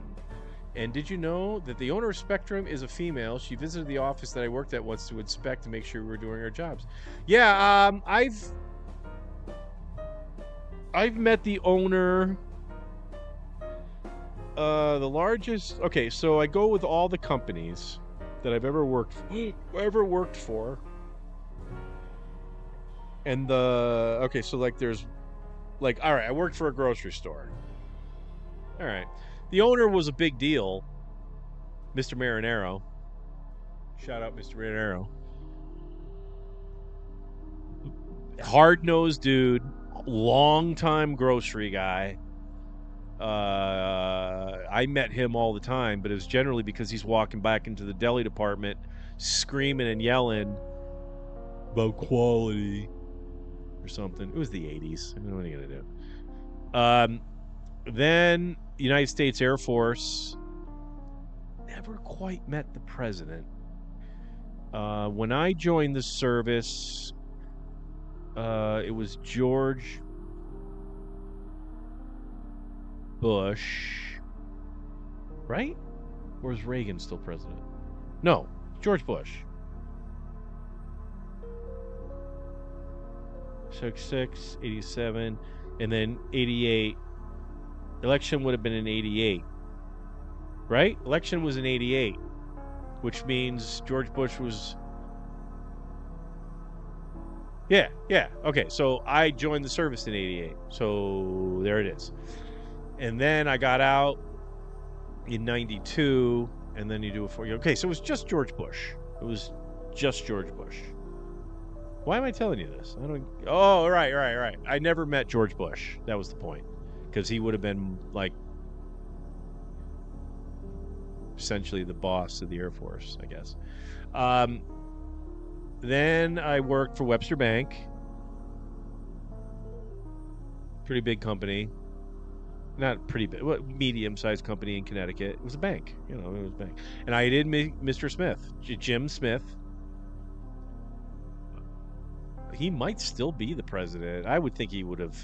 And did you know that the owner of Spectrum is a female? She visited the office that I worked at once to inspect to make sure we were doing our jobs. Yeah, I've met the owner. The largest. Okay, so I go with all the companies that I've ever worked for. And there's all right, I worked for a grocery store. All right. The owner was a big deal, Mr. Marinero. Shout out Mr. Marinero. Hard-nosed dude, long-time grocery guy. I met him all the time, but it was generally because he's walking back into the deli department screaming and yelling about quality or something. It was the 80s. I mean, what are you going to do? Then United States Air Force. Never quite met the president. When I joined the service, it was George Bush, right? Or is Reagan still president? No, George Bush. 66, 87, and then 88. Election would have been in 88, right? Election was in 88, which means George Bush was... Yeah. Okay, so I joined the service in 88. So there it is. And then I got out in 92, and then you do a 4 year. Okay, so it was just George Bush. It was just George Bush. Why am I telling you this? I don't... Oh, right. I never met George Bush. That was the point. Because he would have been, essentially the boss of the Air Force, I guess. Then I worked for Webster Bank. Pretty big company. not pretty big, medium-sized company in Connecticut. It was a bank, you know, it was a bank. And I did Mr. Smith, Jim Smith. He might still be the president. I would think he would have,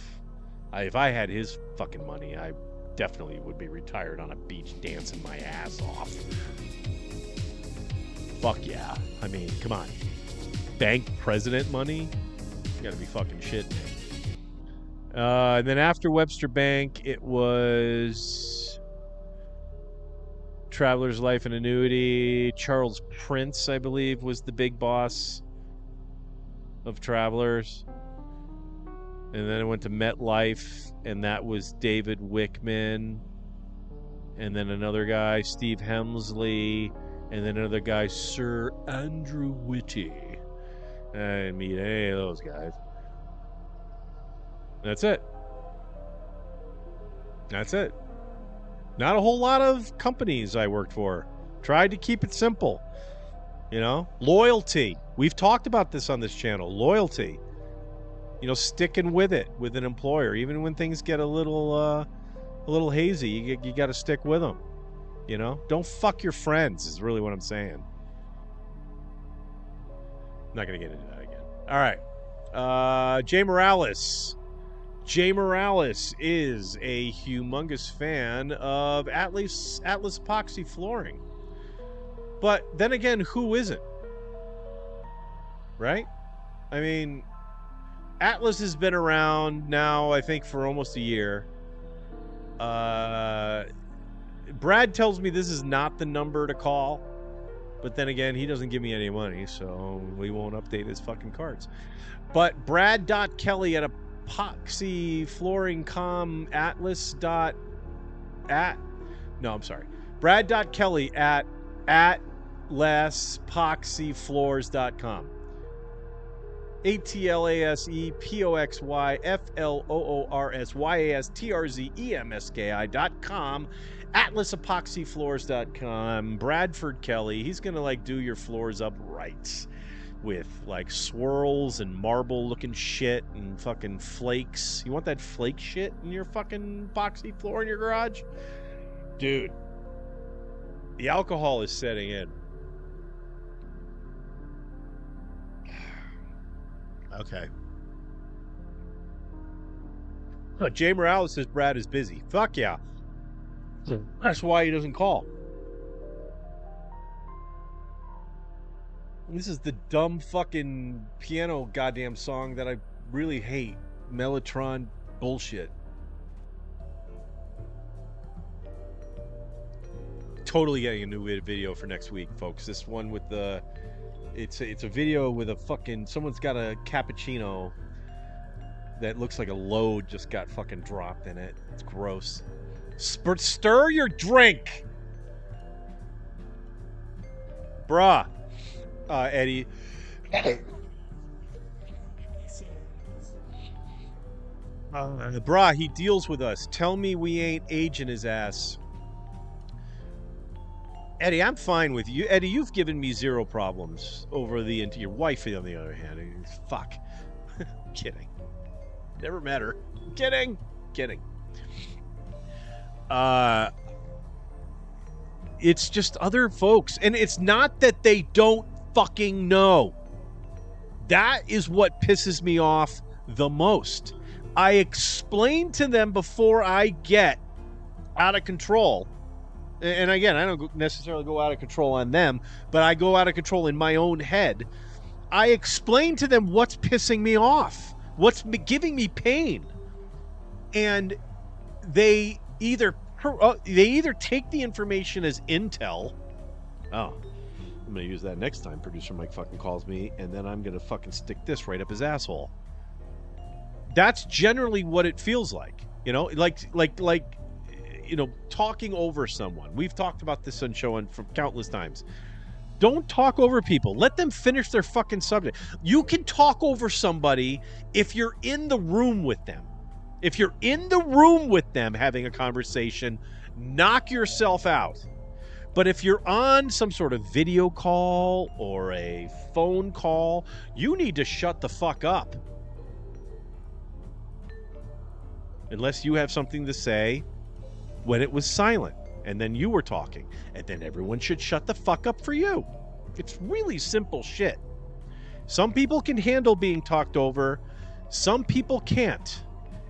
if I had his fucking money, I definitely would be retired on a beach dancing my ass off. Fuck yeah. I mean, come on. Bank president money? You gotta be fucking shitting me. And then after Webster Bank, it was Traveler's Life and Annuity. Charles Prince, I believe, was the big boss of Travelers. And then I went to MetLife, and that was David Wickman. And then another guy, Steve Hemsley. And then another guy, Sir Andrew Whitty. I didn't meet any of those guys. That's it. That's it. Not a whole lot of companies I worked for. Tried to keep it simple. You know? Loyalty. We've talked about this on this channel. Loyalty. You know, sticking with it with an employer. Even when things get a little hazy, you got to stick with them. You know? Don't fuck your friends is really what I'm saying. I'm not going to get into that again. All right. Jay Morales. Jay Morales is a humongous fan of Atlas epoxy flooring. But then again, who isn't? Right? I mean, Atlas has been around now, I think, for almost a year. Brad tells me this is not the number to call. But then again, he doesn't give me any money, so we won't update his fucking cards. But Brad.Kelly at epoxy flooring com atlas. No, I'm sorry. Brad.Kelly at atlasepoxyfloors.com. atlasepoxyfloorsyasTRZEMSKI.com. atlasepoxyfloors.com. Bradford Kelly, he's gonna like do your floors up right with like swirls and marble looking shit and fucking flakes. You want that flake shit in your fucking epoxy floor in your garage? Dude, the alcohol is setting in. Okay. Oh, Jay Morales says Brad is busy. Fuck yeah. That's why he doesn't call. This is the dumb fucking piano goddamn song that I really hate. Mellotron bullshit. Totally getting a new video for next week, folks. This one with the... It's a video with a fucking... Someone's got a cappuccino that looks like a load just got fucking dropped in it. It's gross. Stir your drink! Bruh. Eddie. Bruh, he deals with us. Tell me we ain't aging his ass. Eddie, I'm fine with you. Eddie, you've given me zero problems over the into your wife, on the other hand. Fuck. Kidding. Never met her. Kidding. It's just other folks. And it's not that they don't fucking know. That is what pisses me off the most. I explain to them before I get out of control. And again, I don't necessarily go out of control on them, but I go out of control in my own head. I explain to them what's pissing me off, what's giving me pain. And they either take the information as intel. Oh, I'm going to use that next time producer Mike fucking calls me, and then I'm going to fucking stick this right up his asshole. That's generally what it feels like. You know, like you know, talking over someone. We've talked about this on show from countless times. Don't talk over people. Let them finish their fucking subject. You can talk over somebody if you're in the room with them. If you're in the room with them having a conversation, knock yourself out. But if you're on some sort of video call or a phone call, you need to shut the fuck up. Unless you have something to say when it was silent, and then you were talking, and then everyone should shut the fuck up for you. It's really simple shit. Some people can handle being talked over, some people can't.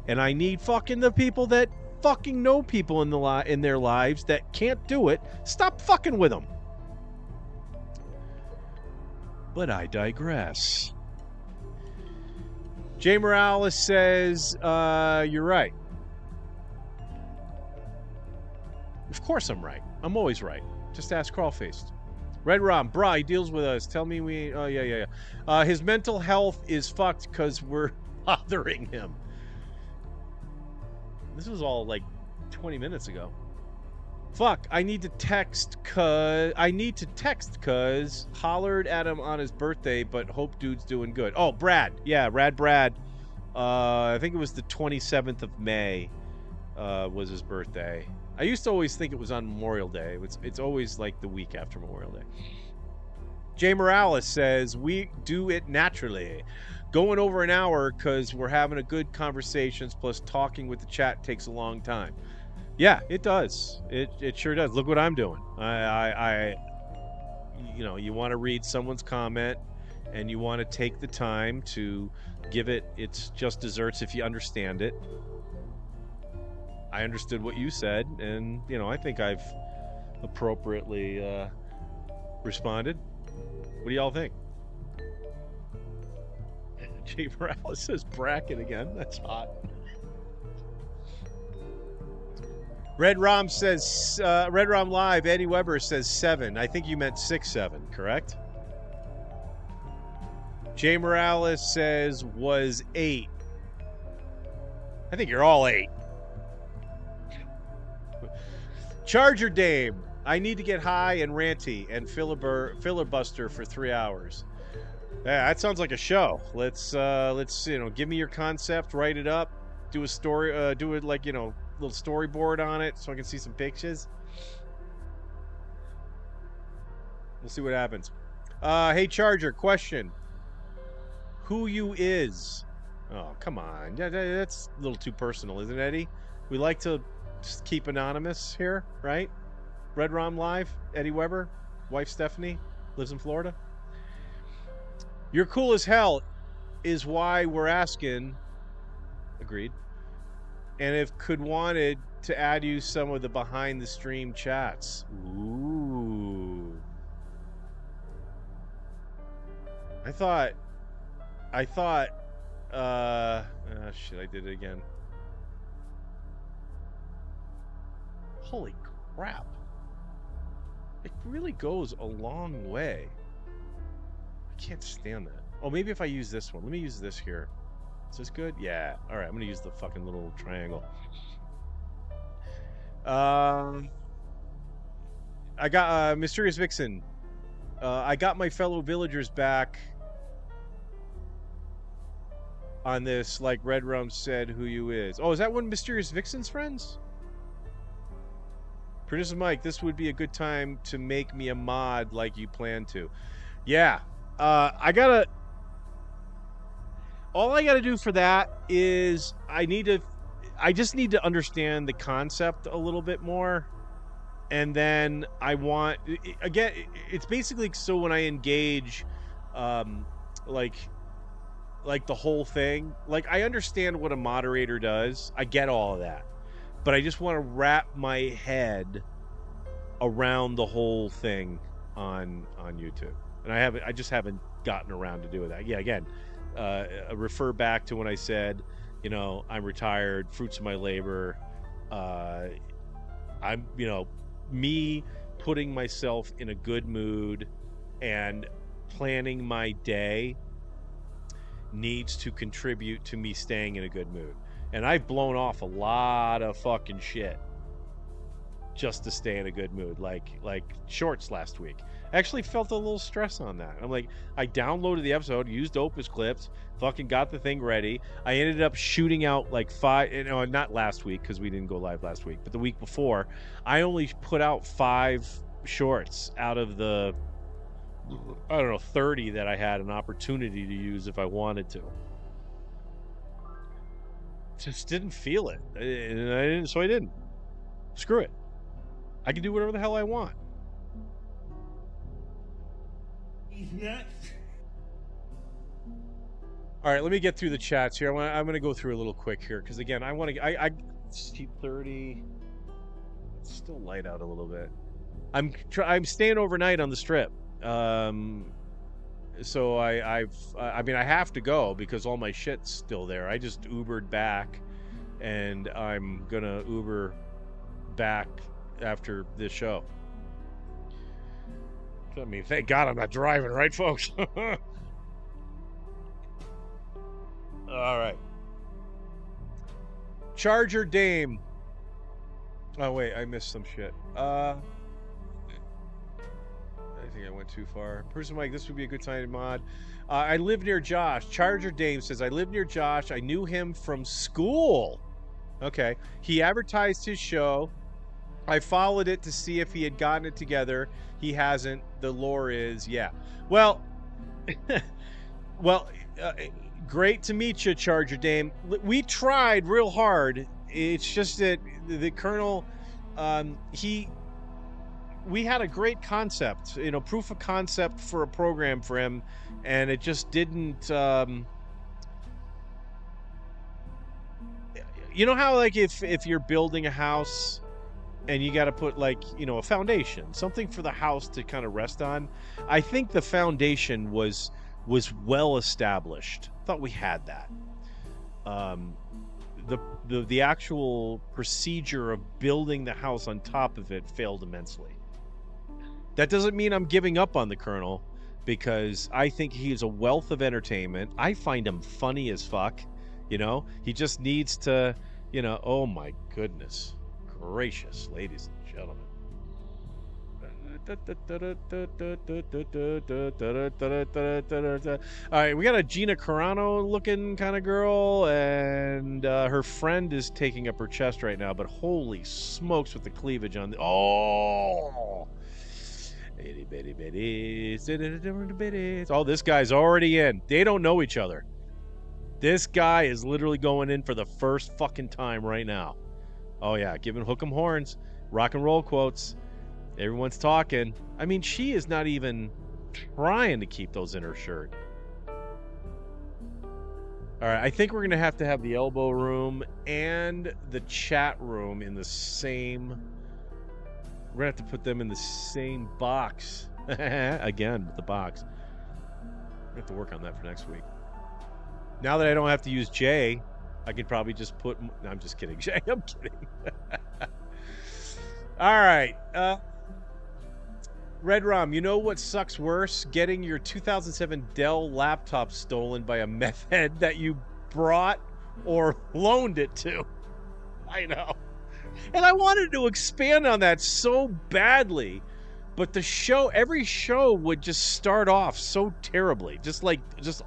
And I need fucking the people that fucking know people in their lives that can't do it. Stop fucking with them. But I digress. Jay Morales says, you're right. Of course I'm right. I'm always right. Just ask Crawlfaced. Red Rom, brah, he deals with us. Tell me we... Oh, yeah. His mental health is fucked because we're bothering him. This was all like 20 minutes ago. Fuck, I need to text cause hollered at him on his birthday, but hope dude's doing good. Oh, Brad. Yeah, Brad. I think it was the 27th of May was his birthday. I used to always think it was on Memorial Day. It's always like the week after Memorial Day. Jay Morales says, we do it naturally. Going over an hour because we're having a good conversations, plus talking with the chat takes a long time. Yeah, it does. It sure does. Look what I'm doing. I you know, you want to read someone's comment and you want to take the time to give it its just desserts if you understand it. I understood what you said, and, you know, I think I've appropriately responded. What do y'all think? Jay Morales says bracket again. That's hot. Red Rom says, Red Rom Live, Eddie Weber says 7. I think you meant 6-7, correct? Jay Morales says was 8. I think you're all 8. Charger Dame, I need to get high and ranty and filibuster for 3 hours. Yeah, that sounds like a show. Let's give me your concept, write it up, do a story, do it like, little storyboard on it so I can see some pictures. We'll see what happens. Hey Charger, question. Who you is? Oh, come on. That's a little too personal, isn't it, Eddie? We like to just keep anonymous here, right? Red Rom Live, Eddie Weber, wife Stephanie, lives in Florida. You're cool as hell is why we're asking. Agreed. And if could wanted to add you some of the behind the stream chats. Ooh. I thought shit, I did it again. Holy crap. It really goes a long way. I can't stand that. Oh, maybe if I use this one. Let me use this here. Is this good? Yeah. All right, I'm going to use the fucking little triangle. I got Mysterious Vixen. I got my fellow villagers back on this, like Red Rum said, who you is. Oh, is that one Mysterious Vixen's friends? Producer Mike, this would be a good time to make me a mod like you plan to. Yeah. All I gotta do for that is I just need to understand the concept a little bit more. And then again, it's basically so when I engage, like the whole thing, like I understand what a moderator does. I get all of that. But I just want to wrap my head around the whole thing on YouTube. And I just haven't gotten around to doing that. Yeah, again, refer back to when I said, I'm retired, fruits of my labor. I'm, me putting myself in a good mood and planning my day needs to contribute to me staying in a good mood. And I've blown off a lot of fucking shit just to stay in a good mood, like shorts last week. I actually felt a little stress on that. I'm like, I downloaded the episode, used Opus clips, fucking got the thing ready. I ended up shooting out like 5, not last week because we didn't go live last week, but the week before, I only put out 5 shorts out of the, 30 that I had an opportunity to use if I wanted to. Just didn't feel it, and I didn't. Screw it. I can do whatever the hell I want. He's nuts. All right, let me get through the chats here. I'm going to go through a little quick here because again, I want to. It's 8:30. It's still light out a little bit. I'm staying overnight on the strip. So I mean I have to go because all my shit's still there. I just Ubered back, and I'm gonna Uber back after this show. I mean, thank God I'm not driving, right, folks? All right. Charger Dame. Oh wait, I missed some shit. I think I went too far. Person Mike, this would be a good time to mod. I live near Josh. Charger Dame says, I live near Josh. I knew him from school. Okay. He advertised his show. I followed it to see if he had gotten it together. He hasn't. The lore is, yeah. Well, great to meet you, Charger Dame. We tried real hard. It's just that the Colonel, we had a great concept, proof of concept for a program for him, and it just didn't, you know how, like, if you're building a house and you got to put, like, a foundation, something for the house to kind of rest on. I think the foundation was well established. Thought we had that. The actual procedure of building the house on top of it failed immensely. That doesn't mean I'm giving up on the Colonel, because I think he's a wealth of entertainment. I find him funny as fuck. He just needs to, oh my goodness gracious, ladies and gentlemen. All right, we got a Gina Carano looking kind of girl, and her friend is taking up her chest right now, but holy smokes with the cleavage on the... Oh! Itty bitty bitties. Oh, this guy's already in. They don't know each other. This guy is literally going in for the first fucking time right now. Oh yeah, giving hook 'em horns, rock and roll quotes. Everyone's talking. I mean, she is not even trying to keep those in her shirt. All right, I think we're going to have the elbow room and the chat room in the same... We're going to have to put them in the same box. Again, with the box. We have to work on that for next week. Now that I don't have to use Jay, I can probably just put... No, I'm just kidding, Jay. I'm kidding. All right. Red Rum, you know what sucks worse? Getting your 2007 Dell laptop stolen by a meth head that you brought or loaned it to. I know. And I wanted to expand on that so badly, but every show would just start off so terribly, just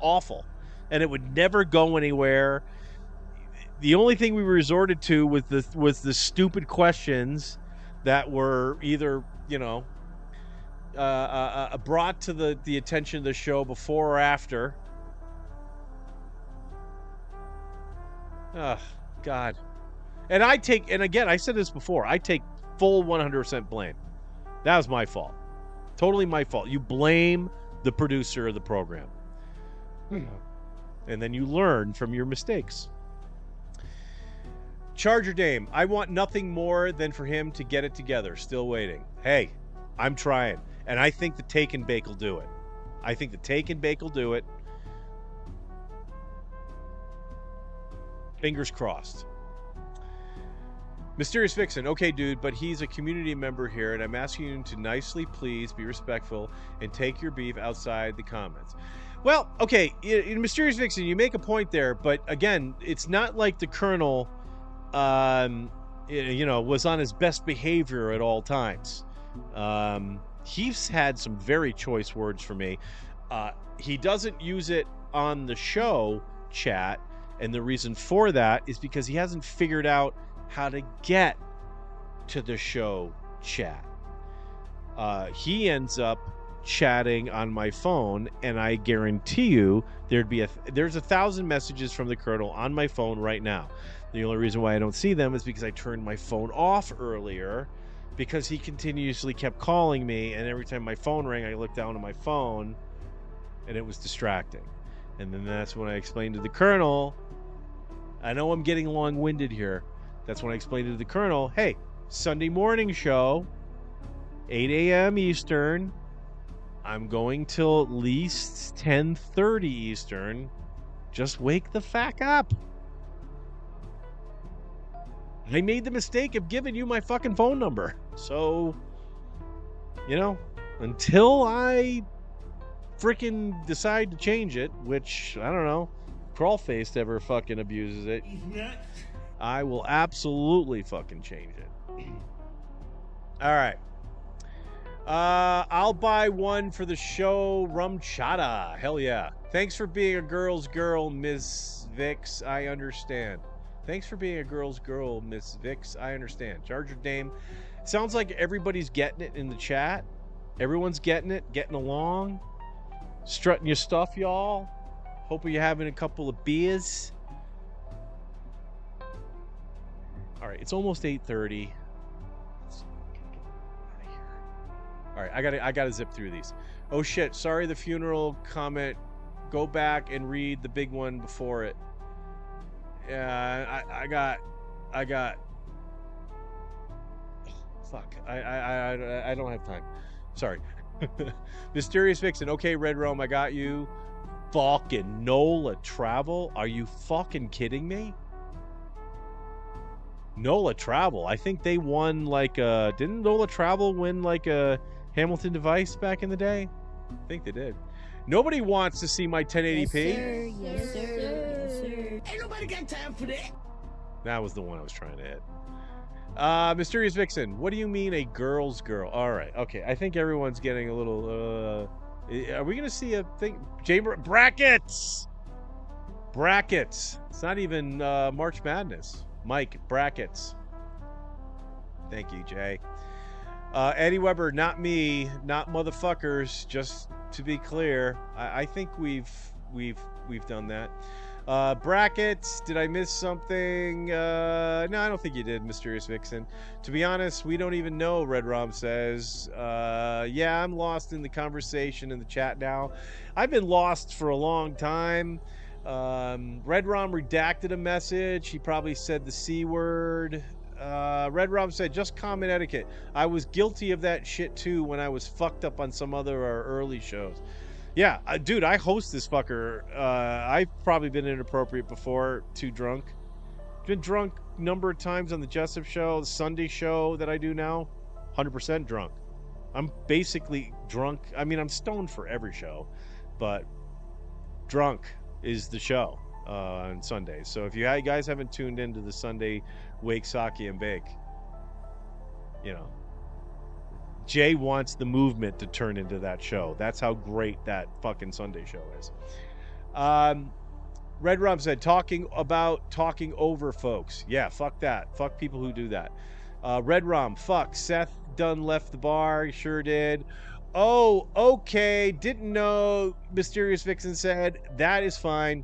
awful, and it would never go anywhere. The only thing we resorted to was the stupid questions that were either, brought to the attention of the show before or after. Oh, God. And again, I said this before, I take full 100% blame. That was my fault. Totally my fault. You blame the producer of the program. And then you learn from your mistakes. Charger Dame, I want nothing more than for him to get it together. Still waiting. Hey, I'm trying. And I think the Take and Bake will do it. Fingers crossed. Mysterious Vixen, okay, dude, but he's a community member here, and I'm asking you to nicely, please, be respectful, and take your beef outside the comments. Well, okay, in Mysterious Vixen, you make a point there, but again, it's not like the Colonel, was on his best behavior at all times. He's had some very choice words for me. He doesn't use it on the show chat, and the reason for that is because he hasn't figured out how to get to the show chat. He ends up chatting on my phone, and I guarantee you there's 1,000 messages from the Colonel on my phone right now. The only reason why I don't see them is because I turned my phone off earlier, because he continuously kept calling me, and every time my phone rang, I looked down at my phone, and it was distracting. And then that's when I explained to the Colonel, I know I'm getting long-winded here, that's when I explained to the Colonel, hey, Sunday morning show, 8 a.m. Eastern, I'm going till at least 10:30 Eastern, just wake the fuck up. I made the mistake of giving you my fucking phone number. So, you know, until I freaking decide to change it, which, I don't know, Crawlfaced ever fucking abuses it, I will absolutely fucking change it. All right. I'll buy one for the show, rum chata. Hell yeah. Thanks for being a girl's girl, Miss Vix. I understand. Thanks for being a girl's girl, Miss Vix. I understand. Charger Dame. Sounds like everybody's getting it in the chat. Everyone's getting it, getting along. Strutting your stuff, y'all. Hope you're having a couple of beers. All right, it's almost 8:30. All right, I gotta zip through these. Oh shit! Sorry, the funeral comment. Go back and read the big one before it. Yeah, I got. Fuck. I don't have time. Sorry. Mysterious Vixen. Okay, Red Realm, I got you. Fucking NOLA Travel. Are you fucking kidding me? NOLA Travel. I think they won like a. Didn't NOLA Travel win like a Hamilton device back in the day? I think they did. Nobody wants to see my 1080p. Yes, sir. Yes, sir. Yes, sir. Ain't nobody got time for that. That was the one I was trying to hit. Mysterious Vixen, what do you mean a girl's girl? All right, okay. I think everyone's getting a little. Are we gonna see a thing? Brackets. Brackets. It's not even March Madness. Mike, brackets. Thank you, Jay. Eddie Weber, not me, not motherfuckers. Just to be clear, I think we've done that. Brackets, did I miss something? No, I don't think you did, Mysterious Vixen. To be honest, we don't even know, Red Rom says. Yeah, I'm lost in the conversation in the chat now. I've been lost for a long time. Red Rom redacted a message. He probably said the C word. Red Rom said, just common etiquette. I was guilty of that shit too when I was fucked up on some other early shows. Yeah, dude, I host this fucker. I've probably been inappropriate before, too drunk. Been drunk a number of times on the Jessup show, the Sunday show that I do now. 100% drunk. I'm basically drunk. I mean, I'm stoned for every show, but drunk is the show on Sundays. So if you guys haven't tuned into the Sunday Wake, Sake, and Bake, you know, Jay wants the movement to turn into that show. That's how great that fucking Sunday show is. Red Rum said, talking over folks. Yeah, fuck that. Fuck people who do that. Red Rum, fuck. Seth Dunn left the bar. He sure did. Oh, okay. Didn't know. Mysterious Vixen said, that is fine.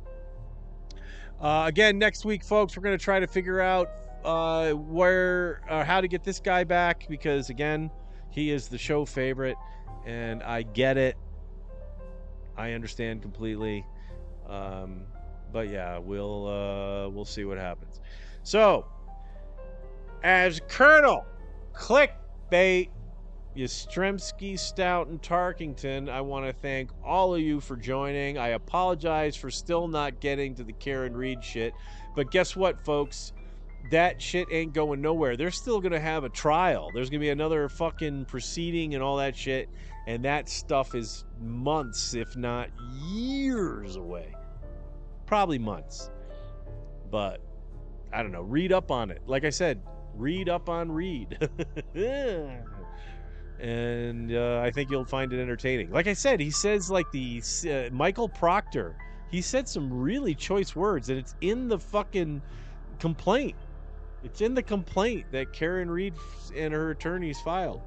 Again, next week, folks, we're going to try to figure out how to get this guy back, because, again, he is the show favorite, and I get it. I understand completely. But yeah, we'll see what happens. So, as Colonel Clickbait, Yastrzemski, Stout, and Tarkington, I want to thank all of you for joining. I apologize for still not getting to the Karen Reed shit, but guess what, folks? That shit ain't going nowhere. They're still going to have a trial. There's going to be another fucking proceeding and all that shit, and that stuff is months, if not years away. Probably months. But, I don't know. Read up on it. Like I said, read up on Reed. And I think you'll find it entertaining. Like I said, he says like the Michael Proctor. He said some really choice words, and it's in the fucking complaint. It's in the complaint that Karen Reed and her attorneys filed.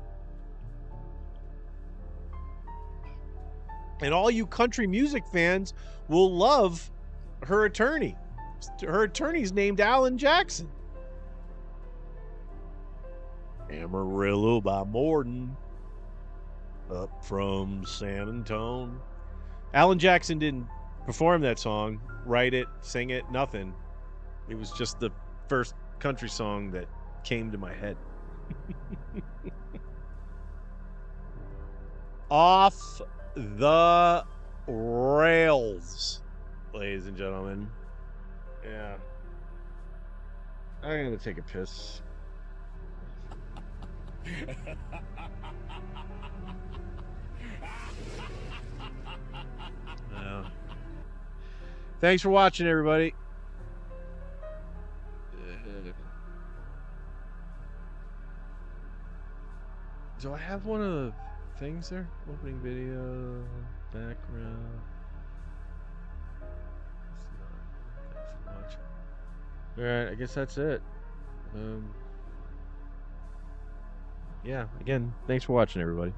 And all you country music fans will love her attorney. Her attorney's named Alan Jackson. Amarillo by Morden. Up from San Antone. Alan Jackson didn't perform that song, write it, sing it, nothing. It was just the first country song that came to my head. Off the rails, ladies and gentlemen. Yeah. I'm gonna take a piss. Thanks for watching, everybody. Do I have one of the things there? Opening video, background. Thanks for watching. All right, I guess that's it. Yeah, again, thanks for watching, everybody.